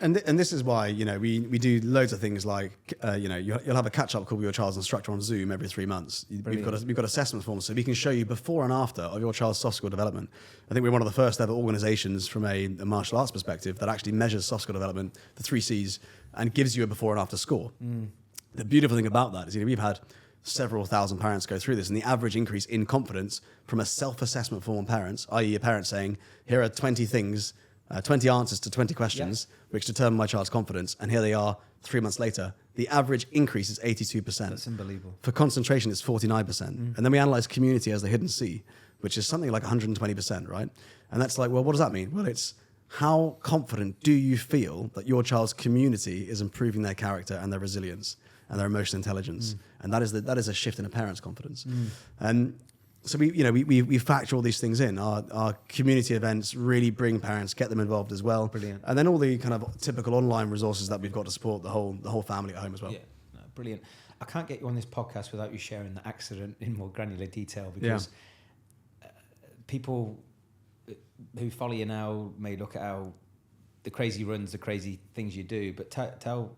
And this is why we do loads of things like you'll have a catch-up call with your child's instructor on Zoom every 3 months. We've got assessment forms so we can show you before and after of your child's soft skill development. I think we're one of the first ever organizations from a martial arts perspective that actually measures soft skill development, the 3 C's, and gives you a before and after score. The beautiful thing about that is we've had several thousand parents go through this, and the average increase in confidence from a self-assessment form on parents, i.e. a parent saying, here are 20 things, 20 answers to 20 questions, which determine my child's confidence, and here they are 3 months later. The average increase is 82%. That's unbelievable. For concentration, it's 49%. And then we analyze community as the hidden C, which is something like 120%, right? And that's like, well, what does that mean? Well, it's how confident do you feel that your child's community is improving their character and their resilience and their emotional intelligence? And that is a shift in a parent's confidence. So we factor all these things in. Our community events really bring parents, get them involved as well. Brilliant. And then all the kind of typical online resources that we've got to support the whole family at home as well. Yeah, no, brilliant. I can't get you on this podcast without you sharing the accident in more granular detail because people who follow you now may look at how the crazy runs, the crazy things you do, but tell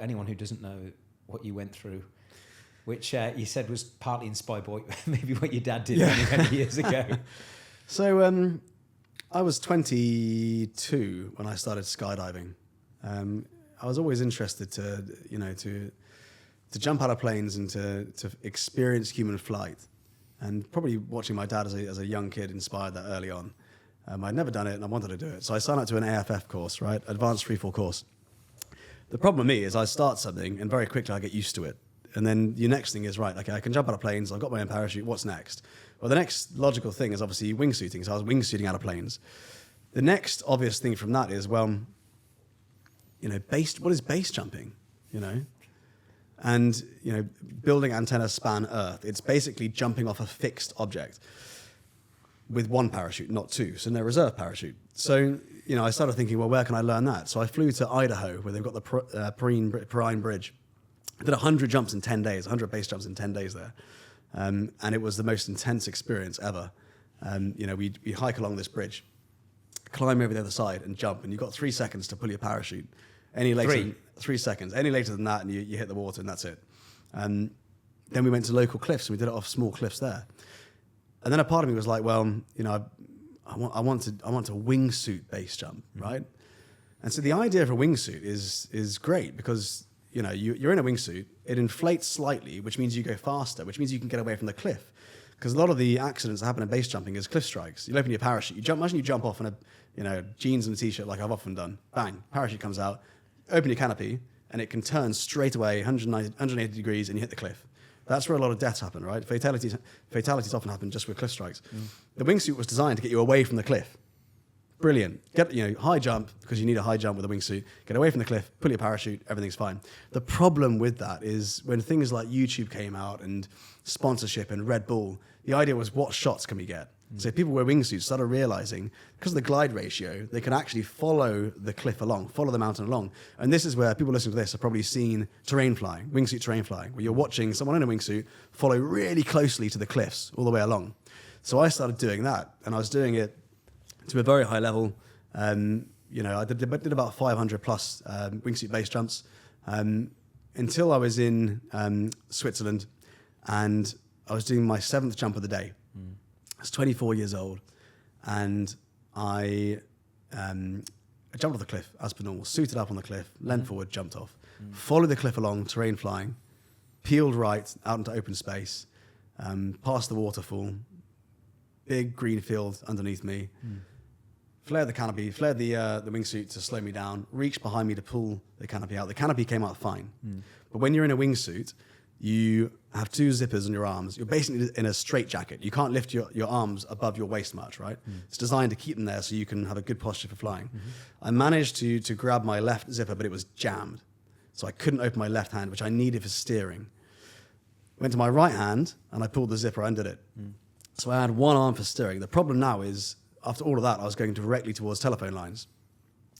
anyone who doesn't know what you went through, which you said was partly inspired by maybe what your dad did many years ago. So I was 22 when I started skydiving. I was always interested to jump out of planes and to experience human flight. And probably watching my dad as a young kid inspired that early on. I'd never done it and I wanted to do it. So I signed up to an AFF course, right? Advanced Freefall course. The problem with me is I start something and very quickly I get used to it. And then your next thing is, right, okay, I can jump out of planes, I've got my own parachute, what's next? Well, the next logical thing is obviously wingsuiting. So I was wingsuiting out of planes. The next obvious thing from that is, well, what is base jumping, And, building antennas span Earth. It's basically jumping off a fixed object with one parachute, not two. So no reserve parachute. So, I started thinking, well, where can I learn that? So I flew to Idaho where they've got the Perrine Bridge. I did 100 jumps in 10 days, 100 base jumps in 10 days there. And it was the most intense experience ever. We hike along this bridge, climb over the other side and jump. And you've got 3 seconds to pull your parachute. Any later, 3 seconds. Any later than that and you hit the water and that's it. then we went to local cliffs and we did it off small cliffs there. And then a part of me was like, well, you know, I want to wingsuit base jump, right? And so the idea of a wingsuit is great because, you know, you're in a wingsuit, it inflates slightly, which means you go faster, which means you can get away from the cliff. Because a lot of the accidents that happen in base jumping is cliff strikes. You open your parachute, imagine you jump off in a, you know, jeans and a t-shirt like I've often done. Bang, parachute comes out, open your canopy, and it can turn straight away 180 degrees and you hit the cliff. That's where a lot of deaths happen, right? Fatalities often happen just with cliff strikes. The wingsuit was designed to get you away from the cliff. Brilliant. Get, you know, high jump, because you need a high jump with a wingsuit. Get away from the cliff, pull your parachute, everything's fine. The problem with that is when things like YouTube came out and sponsorship and Red Bull, the idea was what shots can we get? So people wear wingsuits started realizing, because of the glide ratio, they can actually follow the cliff along, follow the mountain along. And this is where people listening to this have probably seen terrain flying, wingsuit terrain flying, where you're watching someone in a wingsuit follow really closely to the cliffs all the way along. So I started doing that, and I was doing it to a very high level. You know, I did about 500 plus wingsuit base jumps until I was in Switzerland, and I was doing my 7th jump of the day. I was 24 years old, and I jumped off the cliff as per normal, suited up on the cliff, leaned forward, jumped off, followed the cliff along, terrain flying, peeled right out into open space, past the waterfall, big green field underneath me, flared the canopy, flared the wingsuit to slow me down, reached behind me to pull the canopy out. The canopy came out fine. But when you're in a wingsuit, you have 2 zippers on your arms. You're basically in a straitjacket. You can't lift your arms above your waist much, right? It's designed to keep them there so you can have a good posture for flying. I managed to grab my left zipper, but it was jammed. So I couldn't open my left hand, which I needed for steering. Went to my right hand, and I pulled the zipper, undid it. So I had one arm for steering. The problem now is, after all of that, I was going directly towards telephone lines.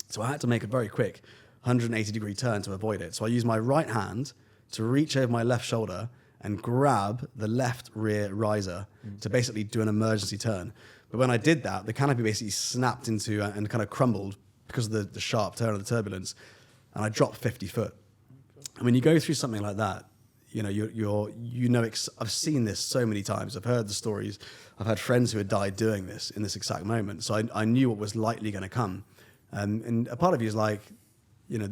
So I had to make a very quick 180-degree turn to avoid it. So I used my right hand to reach over my left shoulder and grab the left rear riser to basically do an emergency turn. But when I did that, the canopy basically snapped into and kind of crumbled because of the sharp turn of the turbulence, and I dropped 50 foot. And when you go through something like that, you know, I've seen this so many times. I've heard the stories. I've had friends who had died doing this in this exact moment. So I knew what was likely going to come. And a part of you is like, you know,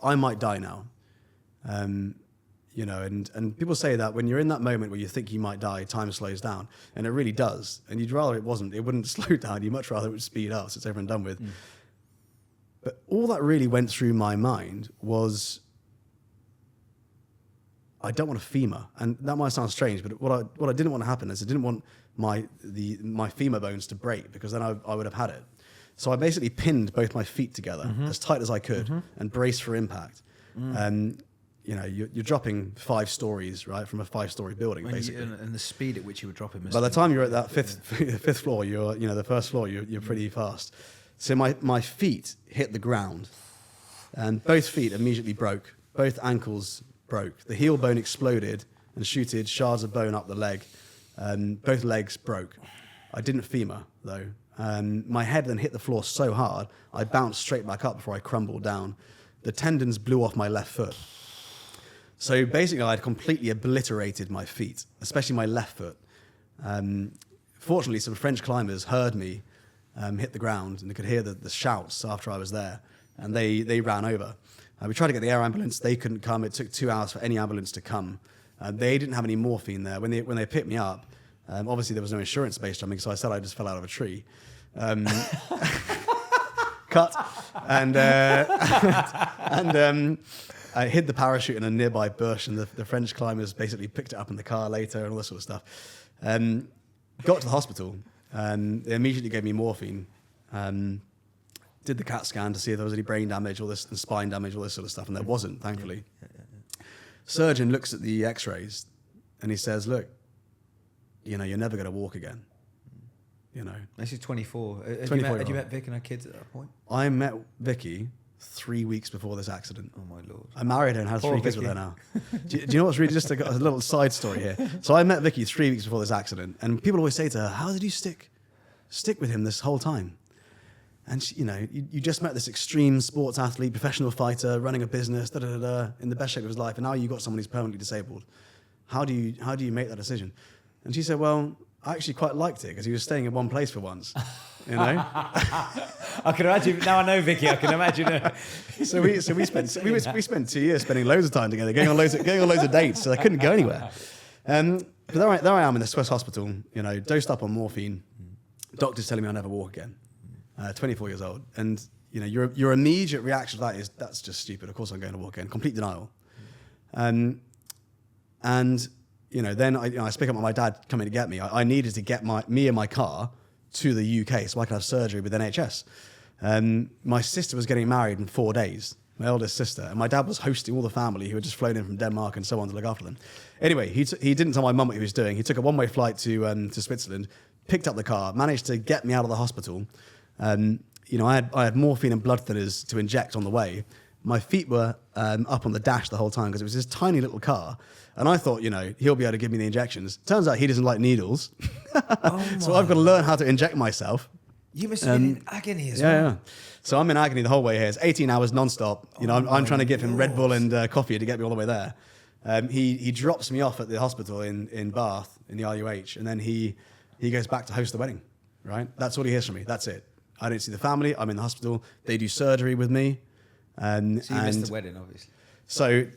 I might die now. You know, and people say that when you're in that moment where you think you might die, time slows down, and it really does. And you'd rather it wouldn't slow down. You'd much rather it would speed up so it's over and done with. But all that really went through my mind was, I don't want a femur. And that might sound strange, but what I didn't want to happen is I didn't want my femur bones to break, because then I would have had it. So I basically pinned both my feet together as tight as I could and braced for impact. You know, you're dropping 5 stories, right, from a 5-story building, basically. And the speed at which you were dropping. By the time you're at that fifth floor, the first floor, you're pretty fast. So my feet hit the ground, and both feet immediately broke. Both ankles broke. The heel bone exploded and shooted shards of bone up the leg. Both legs broke. I didn't femur, though. My head then hit the floor so hard, I bounced straight back up before I crumbled down. The tendons blew off my left foot. So basically, I'd completely obliterated my feet, especially my left foot. Fortunately, some French climbers heard me hit the ground, and they could hear the shouts after I was there, and they ran over. We tried to get the air ambulance. They couldn't come. It took 2 hours for any ambulance to come. They didn't have any morphine there. When they picked me up, obviously there was no insurance base jumping, so I said I just fell out of a tree. Cut. And I hid the parachute in a nearby bush, and the French climbers basically picked it up in the car later and all this sort of stuff. Got to the hospital, and they immediately gave me morphine. Did the CAT scan to see if there was any brain damage, all this, and spine damage, all this sort of stuff, and there wasn't, thankfully. Surgeon looks at the X-rays, and he says, "Look, you know, you're never going to walk again." You know. This is 24. Had you met Vic and her kids at that point? I met Vicky 3 weeks before this accident. Oh, my Lord. I married her and had 3 kids with her now. Do you know what's really, just a little side story here. So I met Vicky 3 weeks before this accident, and people always say to her, "How did you stick with him this whole time?" And she, you know, you just met this extreme sports athlete, professional fighter, running a business, in the best shape of his life, and now you've got someone who's permanently disabled. how do you make that decision? And she said, well, I actually quite liked it because he was staying in one place for once, you know. I can imagine now. I know Vicky. I can imagine. So we spent 2 years spending loads of time together, going on loads of dates. So I couldn't go anywhere. But there I am in the Swiss hospital, you know, dosed up on morphine. Doctors telling me I'll never walk again. 24 years old, and you know your immediate reaction to that is that's just stupid. Of course I'm going to walk again. Complete denial. And you know, then I speak up with my dad coming to get me. I needed to get me and my car to the UK so I could have surgery with NHS. My sister was getting married in 4 days, my eldest sister, and my dad was hosting all the family who had just flown in from Denmark and so on to look after them. Anyway, he didn't tell my mum what he was doing. He took a one-way flight to Switzerland, picked up the car, managed to get me out of the hospital. You know, I had morphine and blood thinners to inject on the way. My feet were up on the dash the whole time because it was this tiny little car. And I thought, you know, he'll be able to give me the injections. Turns out he doesn't like needles. So I've got to learn how to inject myself. You must have been in agony as well. Yeah. So I'm in agony the whole way here. It's 18 hours non-stop. You know, I'm trying to give him Red Bull and coffee to get me all the way there. He drops me off at the hospital in Bath, in the RUH, and then he goes back to host the wedding, right? That's all he hears from me. That's it. I don't see the family. I'm in the hospital. They do surgery with me. So you missed the wedding, obviously. So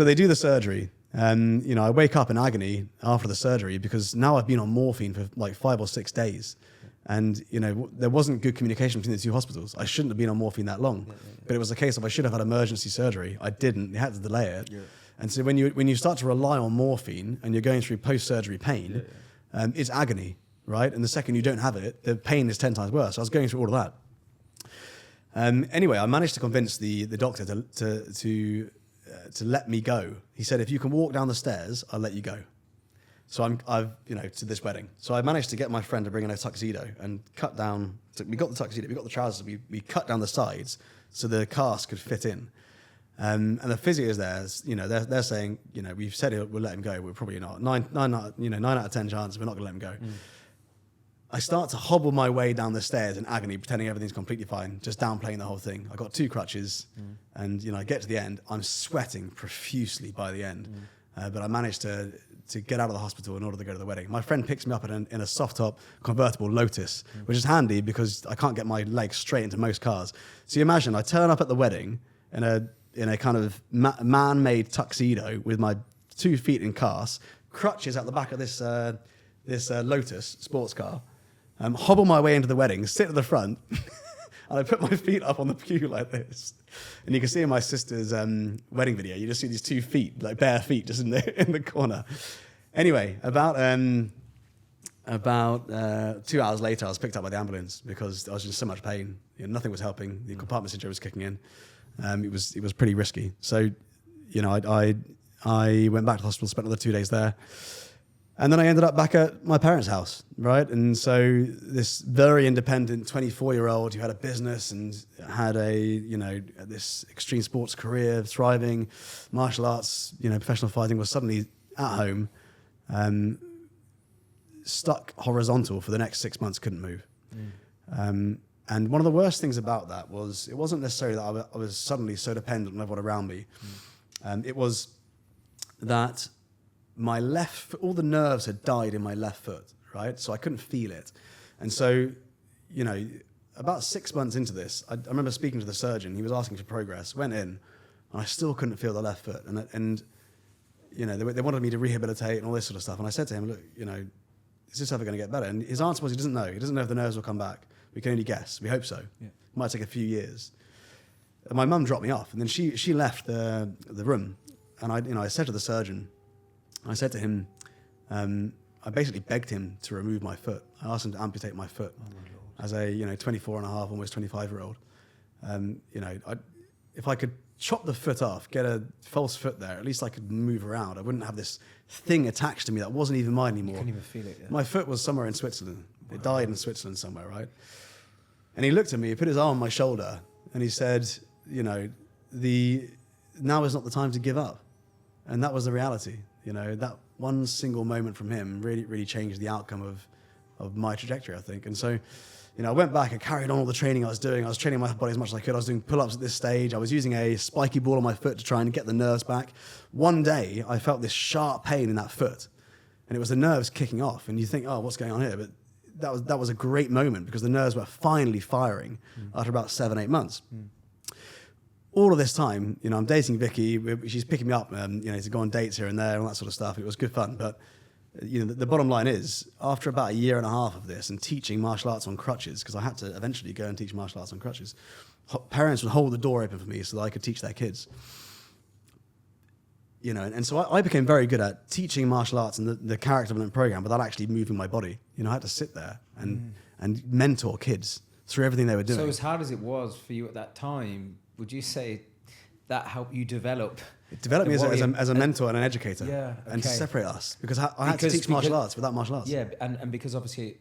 they do the surgery. You know, I wake up in agony after the surgery because now I've been on morphine for like 5 or 6 days. And, you know, there wasn't good communication between the two hospitals. I shouldn't have been on morphine that long. But it was a case of I should have had emergency surgery. I didn't. They had to delay it. Yeah. And so when you start to rely on morphine and you're going through post-surgery pain, it's agony, right? And the second you don't have it, the pain is 10 times worse. So I was going through all of that. Anyway, I managed to convince the doctor to let me go. He said, if you can walk down the stairs, I'll let you go. So I've to this wedding. So I managed to get my friend to bring in a tuxedo and cut down. So we got the tuxedo, we got the trousers. We cut down the sides so the cast could fit in. And the physio is there. You know, they're saying, you know, we've said we'll let him go. We're probably not. 9 out of 10 chances we're not going to let him go. I start to hobble my way down the stairs in agony, pretending everything's completely fine, just downplaying the whole thing. I got 2 crutches, and you know, I get to the end. I'm sweating profusely by the end, but I managed to get out of the hospital in order to go to the wedding. My friend picks me up in a soft top convertible Lotus, which is handy because I can't get my legs straight into most cars. So you imagine I turn up at the wedding in a kind of man-made tuxedo with my 2 feet in casts, crutches at the back of this Lotus sports car. Hobble my way into the wedding, sit at the front, and I put my feet up on the pew like this. And you can see in my sister's wedding video, you just see these 2 feet, like bare feet, just in the corner. Anyway, about 2 hours later, I was picked up by the ambulance because I was in so much pain. You know, nothing was helping. The compartment syndrome was kicking in. It was pretty risky. So, you know, I went back to the hospital, spent another 2 days there. And then I ended up back at my parents' house, right? And so this very independent 24-year-old who had a business and had this extreme sports career, thriving, martial arts, professional fighting, was suddenly at home, stuck horizontal for the next 6 months, couldn't move. And one of the worst things about that was it wasn't necessarily that I was suddenly so dependent on everyone around me. It was that my all the nerves had died in my left foot, right? So I couldn't feel it. And so, about 6 months into this, I remember speaking to the surgeon. He was asking for progress, went in, and I still couldn't feel the left foot. And they wanted me to rehabilitate and all this sort of stuff. And I said to him, look, is this ever going to get better? And his answer was he doesn't know. He doesn't know if the nerves will come back. We can only guess. We hope so. Yeah. It might take a few years. And my mum dropped me off, and then she left the room. And I said to the surgeon, I said to him, I basically begged him to remove my foot. I asked him to amputate my foot as a 24 and a half, almost 25-year-old. If I could chop the foot off, get a false foot there, at least I could move around. I wouldn't have this thing attached to me that wasn't even mine anymore. You couldn't even feel it. Yeah. My foot was somewhere in Switzerland. Wow. It died in Switzerland somewhere, right? And he looked at me, he put his arm on my shoulder, and he said, now is not the time to give up. And that was the reality. That one single moment from him really, really changed the outcome of my trajectory, I think. And so, I went back and carried on all the training I was doing. I was training my body as much as I could. I was doing pull-ups at this stage. I was using a spiky ball on my foot to try and get the nerves back. One day, I felt this sharp pain in that foot, and it was the nerves kicking off. And you think, oh, what's going on here? But that was a great moment because the nerves were finally firing after about 7-8 months. All of this time, I'm dating Vicky. She's picking me up, to go on dates here and there, and all that sort of stuff. It was good fun, but the bottom line is, after about 1.5 years of this and teaching martial arts on crutches, because I had to eventually go and teach martial arts on crutches, parents would hold the door open for me so that I could teach their kids. And so I became very good at teaching martial arts and the character development program without actually moving my body. I had to sit there and mentor kids through everything they were doing. So as hard as it was for you at that time, would you say that helped you develop? It developed me as a mentor and an educator, and to separate us, because I had to teach martial arts without martial arts. Yeah, and because obviously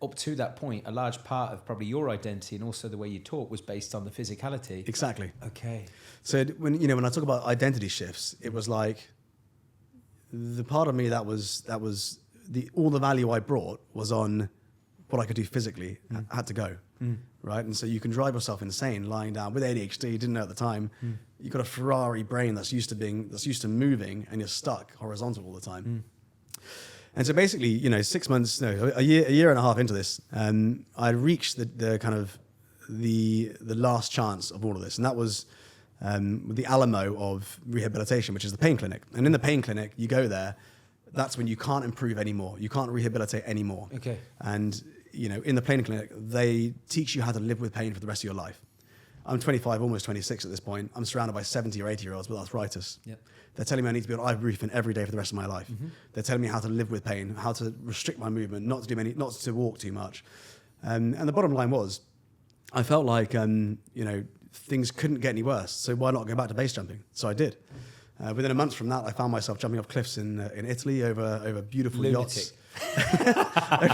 up to that point, a large part of probably your identity and also the way you talk was based on the physicality. Exactly. Okay. So when I talk about identity shifts, it was like the part of me that was all the value I brought was on what I could do physically had to go. Right, and so you can drive yourself insane lying down with ADHD. You didn't know at the time. You've got a Ferrari brain that's used to moving, and you're stuck horizontal all the time. And so basically, 6 months, no, a year and a half into this, I reached the kind of the last chance of all of this, and that was the Alamo of rehabilitation, which is the pain clinic. And in the pain clinic, you go there. That's when you can't improve anymore. You can't rehabilitate anymore. Okay. And in the pain clinic, they teach you how to live with pain for the rest of your life. I'm 25, almost 26 at this point. I'm surrounded by 70 or 80-year-olds with arthritis. Yep. They're telling me I need to be on ibuprofen every day for the rest of my life. They're telling me how to live with pain, how to restrict my movement, not to walk too much. And the bottom line was, I felt like things couldn't get any worse. So why not go back to base jumping? So I did. Within a month from that, I found myself jumping off cliffs in Italy over beautiful yachts.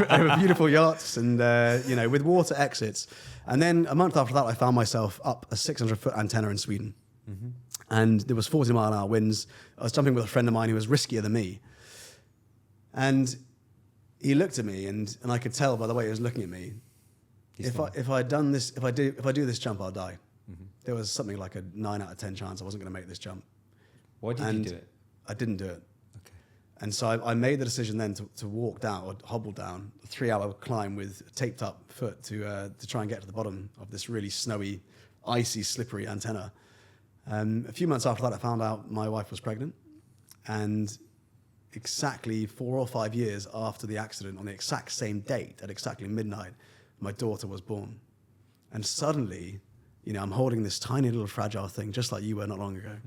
over beautiful yachts and with water exits. And then a month after that, I found myself up a 600-foot antenna in Sweden. And there was 40-mile-an-hour winds. I was jumping with a friend of mine who was riskier than me. And he looked at me, and I could tell by the way he was looking at me, if I do this jump, I'll die. There was something like a 9 out of 10 chance I wasn't going to make this jump. Why did you do it? I didn't do it. Okay. And so I made the decision then to walk down or hobble down a 3-hour climb with a taped up foot to try and get to the bottom of this really snowy, icy, slippery antenna. A few months after that, I found out my wife was pregnant. And exactly 4 or 5 years after the accident, on the exact same date, at exactly midnight, my daughter was born. And suddenly, I'm holding this tiny little fragile thing, just like you were not long ago.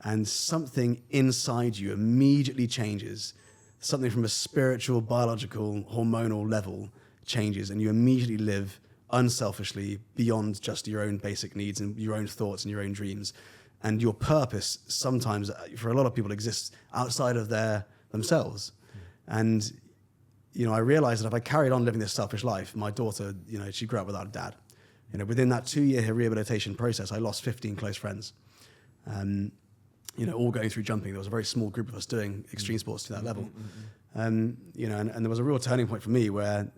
And something inside you immediately changes. Something from a spiritual, biological, hormonal level changes, and you immediately live unselfishly beyond just your own basic needs and your own thoughts and your own dreams. And your purpose sometimes, for a lot of people, exists outside of themselves. And, I realized that if I carried on living this selfish life, my daughter, she grew up without a dad. Within that 2-year rehabilitation process, I lost 15 close friends. All going through jumping. There was a very small group of us doing extreme sports to that level. And there was a real turning point for me where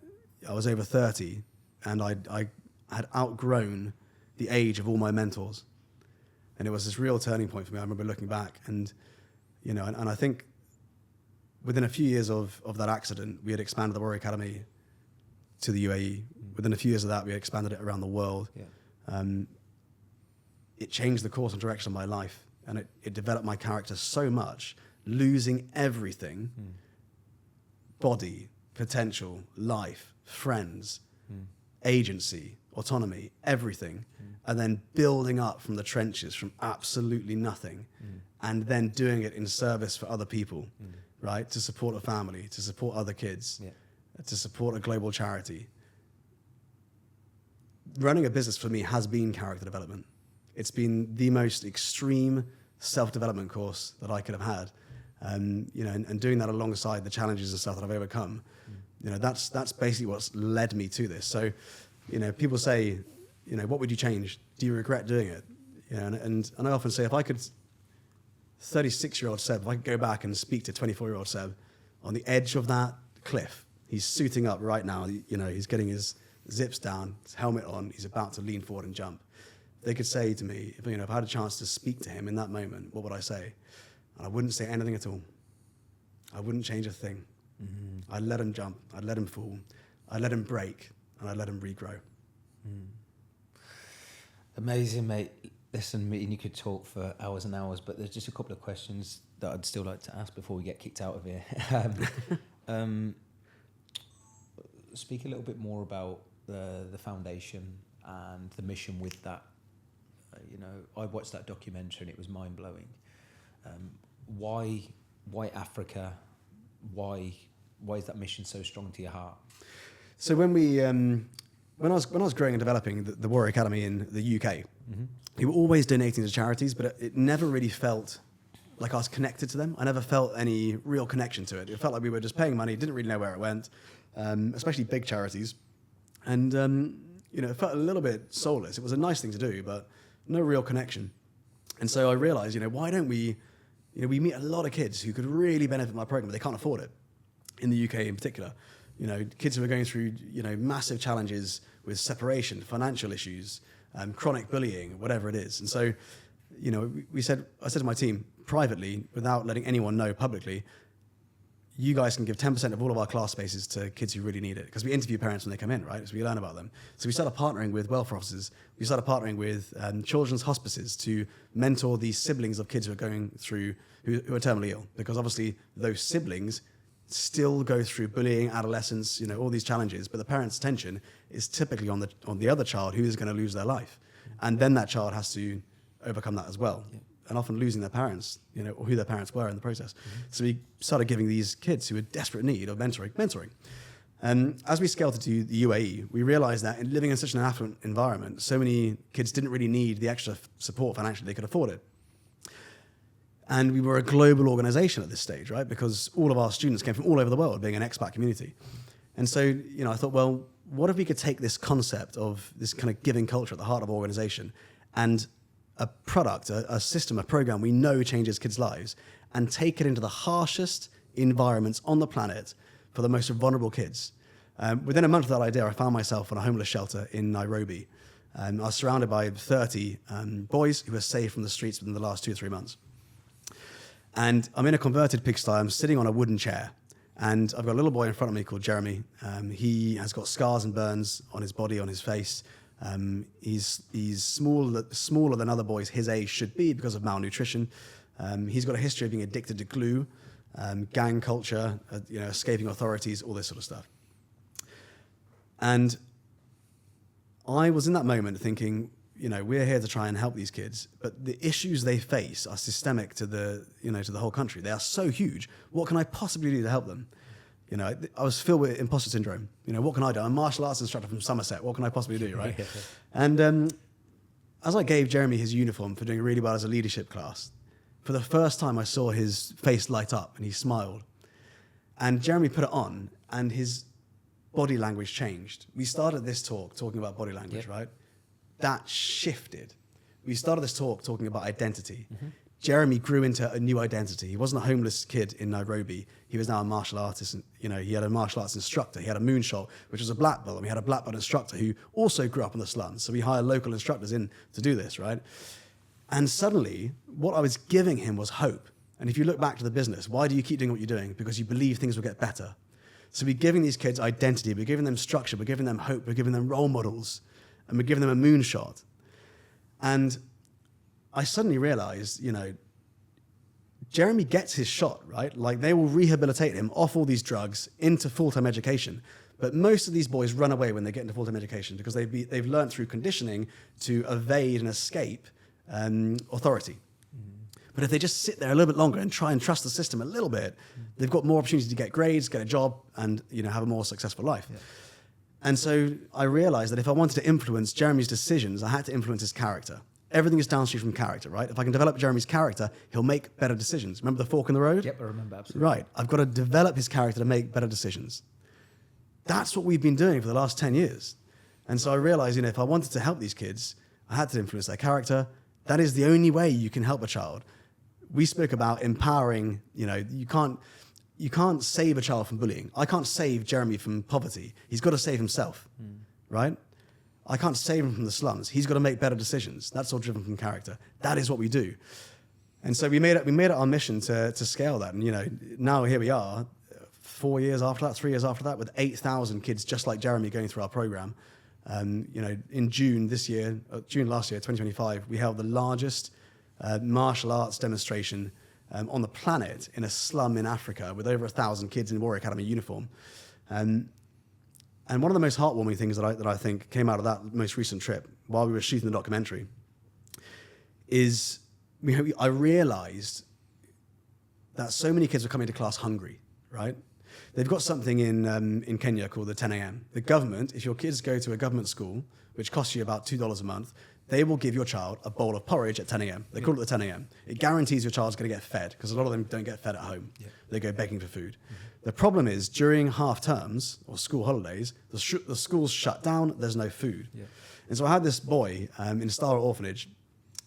I was over 30 and I had outgrown the age of all my mentors. And it was this real turning point for me. I remember looking back and I think within a few years of that accident, we had expanded the Warrior Academy to the UAE. Within a few years of that, we had expanded it around the world. Yeah. It changed the course and direction of my life. And it developed my character so much, losing everything, body, potential, life, friends, agency, autonomy, everything, and then building up from the trenches, from absolutely nothing, and then doing it in service for other people, right? To support a family, to support other kids, to support a global charity. Running a business for me has been character development. It's been the most extreme self-development course that I could have had. And doing that alongside the challenges and stuff that I've overcome, that's basically what's led me to this. So, people say, what would you change? Do you regret doing it? And I often say, if I could, 36-year-old Seb, if I could go back and speak to 24-year-old Seb on the edge of that cliff, he's suiting up right now, he's getting his zips down, his helmet on, he's about to lean forward and jump. They could say to me, if I had a chance to speak to him in that moment, what would I say? And I wouldn't say anything at all. I wouldn't change a thing. Mm-hmm. I'd let him jump, I'd let him fall, I'd let him break, and I'd let him regrow. Amazing, mate. Listen, me and you could talk for hours and hours, but there's just a couple of questions that I'd still like to ask before we get kicked out of here. Speak a little bit more about the foundation and the mission with that. I watched that documentary and it was mind-blowing. Why Africa? Why is that mission so strong to your heart? So when I was growing and developing the Warrior Academy in the UK, mm-hmm. we were always donating to charities, but it never really felt like I was connected to them. I never felt any real connection to it. It felt like we were just paying money, didn't really know where it went, especially big charities. And, it felt a little bit soulless. It was a nice thing to do, but no real connection. And so I realized, why don't we meet a lot of kids who could really benefit from our program, but they can't afford it, in the UK in particular. Kids who are going through, massive challenges with separation, financial issues, chronic bullying, whatever it is. And so, I said to my team privately, without letting anyone know publicly, you guys can give 10% of all of our class spaces to kids who really need it. Because we interview parents when they come in, right? So we learn about them. So we started partnering with welfare officers. We started partnering with children's hospices to mentor these siblings of kids who are going through, who are terminally ill. Because obviously those siblings still go through bullying, adolescence, all these challenges, but the parent's attention is typically on the other child who is going to lose their life. And then that child has to overcome that as well. Yeah. And often losing their parents, or who their parents were in the process. Mm-hmm. So we started giving these kids who were desperate need of mentoring. As we scaled to the UAE, we realized that in living in such an affluent environment, so many kids didn't really need the extra support financially, they could afford it. And we were a global organization at this stage, right? Because all of our students came from all over the world, being an expat community. And so, I thought, well, what if we could take this concept of this kind of giving culture at the heart of our organization and a product, a system, a program we know changes kids' lives, and take it into the harshest environments on the planet for the most vulnerable kids. Within a month of that idea, I found myself on a homeless shelter in Nairobi. I was surrounded by 30 boys who were saved from the streets within the last 2 or 3 months. And I'm in a converted pigsty. I'm sitting on a wooden chair. And I've got a little boy in front of me called Jeremy. He has got scars and burns on his body, on his face. He's smaller than other boys his age should be because of malnutrition. He's got a history of being addicted to glue, gang culture, escaping authorities, all this sort of stuff. And I was in that moment thinking, we're here to try and help these kids, but the issues they face are systemic to the whole country. They are so huge. What can I possibly do to help them? I was filled with imposter syndrome. What can I do? I'm a martial arts instructor from Somerset. What can I possibly do, right? And as I gave Jeremy his uniform for doing really well as a leadership class, for the first time I saw his face light up and he smiled. And Jeremy put it on and his body language changed. We started this talk talking about body language, right? That shifted. We started this talk talking about identity. Mm-hmm. Jeremy grew into a new identity. He wasn't a homeless kid in Nairobi. He was now a martial artist. And, he had a martial arts instructor. He had a moonshot, which was a black belt. And we had a black belt instructor who also grew up in the slums. So we hired local instructors in to do this, right? And suddenly, what I was giving him was hope. And if you look back to the business, why do you keep doing what you're doing? Because you believe things will get better. So we're giving these kids identity. We're giving them structure. We're giving them hope. We're giving them role models. And we're giving them a moonshot. And I suddenly realized, Jeremy gets his shot, right? Like they will rehabilitate him off all these drugs into full-time education. But most of these boys run away when they get into full-time education because they've learned through conditioning to evade and escape authority. But if they just sit there a little bit longer and try and trust the system a little bit, they've got more opportunity to get grades, get a job, and have a more successful life. Yeah. And so I realized that if I wanted to influence Jeremy's decisions, I had to influence his character. Everything is downstream from character, right? If I can develop Jeremy's character, he'll make better decisions. Remember the fork in the road? Yep, I remember, absolutely. Right. I've got to develop his character to make better decisions. That's what we've been doing for the last 10 years. And so I realized, if I wanted to help these kids, I had to influence their character. That is the only way you can help a child. We spoke about empowering, you can't save a child from bullying. I can't save Jeremy from poverty. He's got to save himself, right? I can't save him from the slums. He's got to make better decisions. That's all driven from character. That is what we do. And so we made it our mission to scale that. And, now here we are, 3 years after that, with 8,000 kids just like Jeremy going through our program. In June last year, 2025, we held the largest martial arts demonstration on the planet in a slum in Africa with over 1,000 kids in Warrior Academy uniform. And one of the most heartwarming things that I think came out of that most recent trip while we were shooting the documentary is I realized that so many kids were coming to class hungry, right? They've got something in Kenya called the 10 a.m. The government, if your kids go to a government school, which costs you about $2 a month, they will give your child a bowl of porridge at 10 a.m. They call it the 10 a.m. It guarantees your child's going to get fed, because a lot of them don't get fed at home. Yeah. They go begging for food. The problem is, during half terms or school holidays, the schools shut down, there's no food. Yeah. And so I had this boy in a Star orphanage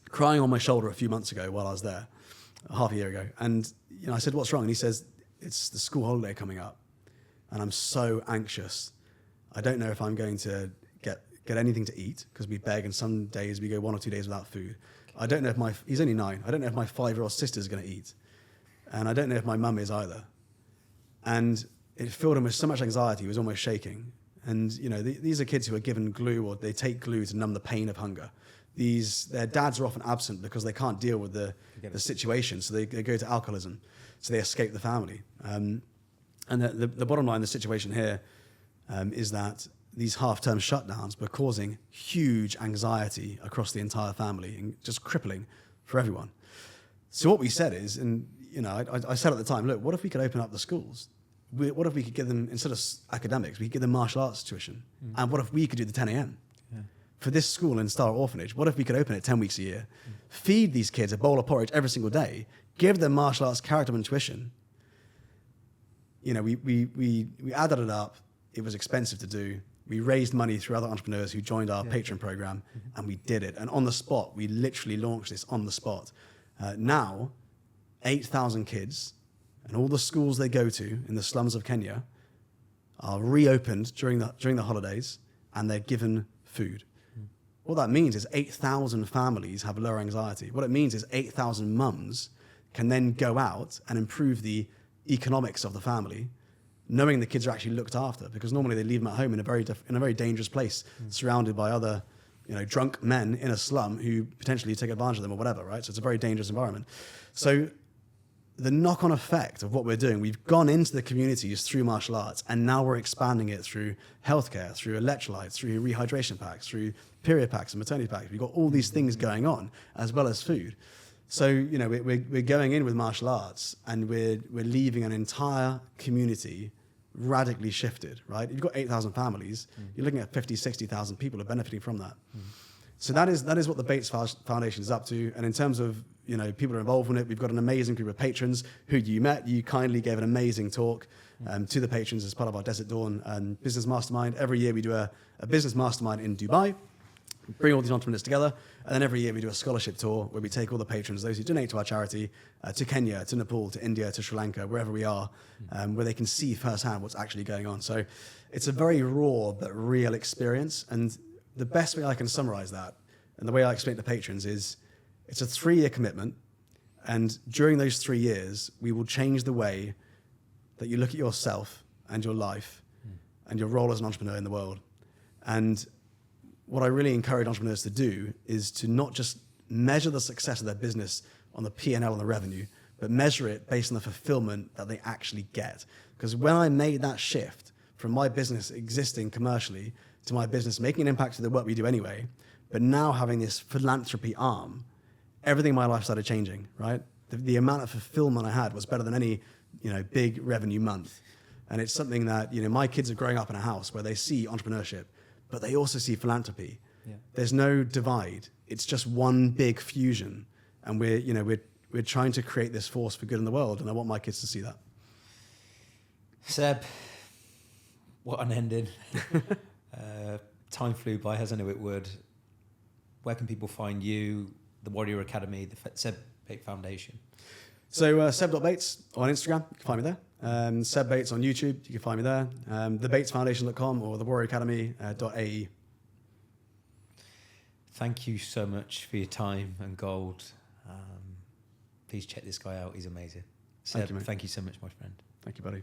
crying on my shoulder a few months ago while I was there, half a year ago. And I said, "What's wrong?" And he says, "It's the school holiday coming up, and I'm so anxious. I don't know if I'm going to get anything to eat, because we beg, and some days we go 1 or 2 days without food. I don't know if he's only 9. I don't know if my 5-year-old sister is going to eat, and I don't know if my mum is either." And it filled him with so much anxiety. He was almost shaking. And these are kids who are given glue, or they take glue to numb the pain of hunger. Their dads are often absent because they can't deal with the situation, so they go to alcoholism, so they escape the family. And the bottom line, the situation here is that these half-term shutdowns were causing huge anxiety across the entire family and just crippling for everyone. So what we said is, and I said at the time, look, what if we could open up the schools? What if we could give them, instead of academics, we could give them martial arts tuition? And what if we could do the 10 a.m.? Yeah. For this school in Star Orphanage, what if we could open it 10 weeks a year, feed these kids a bowl of porridge every single day, give them martial arts character and tuition? We added it up. It was expensive to do. We raised money through other entrepreneurs who joined our Patreon program, and we did it. And on the spot, we literally launched this on the spot. Now, 8,000 kids and all the schools they go to in the slums of Kenya are reopened during the holidays, and they're given food. What that means is 8,000 families have lower anxiety. What it means is 8,000 mums can then go out and improve the economics of the family, knowing the kids are actually looked after, because normally they leave them at home in a very dangerous place, surrounded by other drunk men in a slum who potentially take advantage of them or whatever, right? So it's a very dangerous environment. So the knock-on effect of what we're doing, we've gone into the communities through martial arts, and now we're expanding it through healthcare, through electrolytes, through rehydration packs, through period packs and maternity packs. We've got all these things going on, as well as food. So, we're going in with martial arts, and we're leaving an entire community radically shifted, right? You've got 8,000 families, you're looking at 50, 60,000 people are benefiting from that. So that is what the Bates Foundation is up to. And in terms of, people are involved in it, we've got an amazing group of patrons who you met. You kindly gave an amazing talk to the patrons as part of our Desert Dawn business mastermind. Every year we do a business mastermind in Dubai, bring all these entrepreneurs together. And then every year we do a scholarship tour where we take all the patrons, those who donate to our charity, to Kenya, to Nepal, to India, to Sri Lanka, wherever we are, where they can see firsthand what's actually going on. So it's a very raw but real experience. And the best way I can summarize that, and the way I explain it to patrons, is it's a 3-year commitment. And during those 3 years, we will change the way that you look at yourself and your life and your role as an entrepreneur in the world. And what I really encourage entrepreneurs to do is to not just measure the success of their business on the P&L and the revenue, but measure it based on the fulfillment that they actually get. Because when I made that shift from my business existing commercially to my business making an impact to the work we do anyway, but now having this philanthropy arm, everything in my life started changing, right? The amount of fulfillment I had was better than any, big revenue month. And it's something that, my kids are growing up in a house where they see entrepreneurship, but they also see philanthropy. Yeah. There's no divide. It's just one big fusion. And we're trying to create this force for good in the world. And I want my kids to see that. Seb, what an ending. Time flew by, hasn't it? It would. Where can people find you, the Warrior Academy, the Seb Bates Foundation? So Seb.Bates on Instagram, you can find me there. Seb Bates on YouTube, you can find me there. TheBatesFoundation.com or thewarrioracademy.ae. Thank you so much for your time and gold. Please check this guy out. He's amazing. Seb, Thank you, mate. Thank you so much, my friend. Thank you, buddy.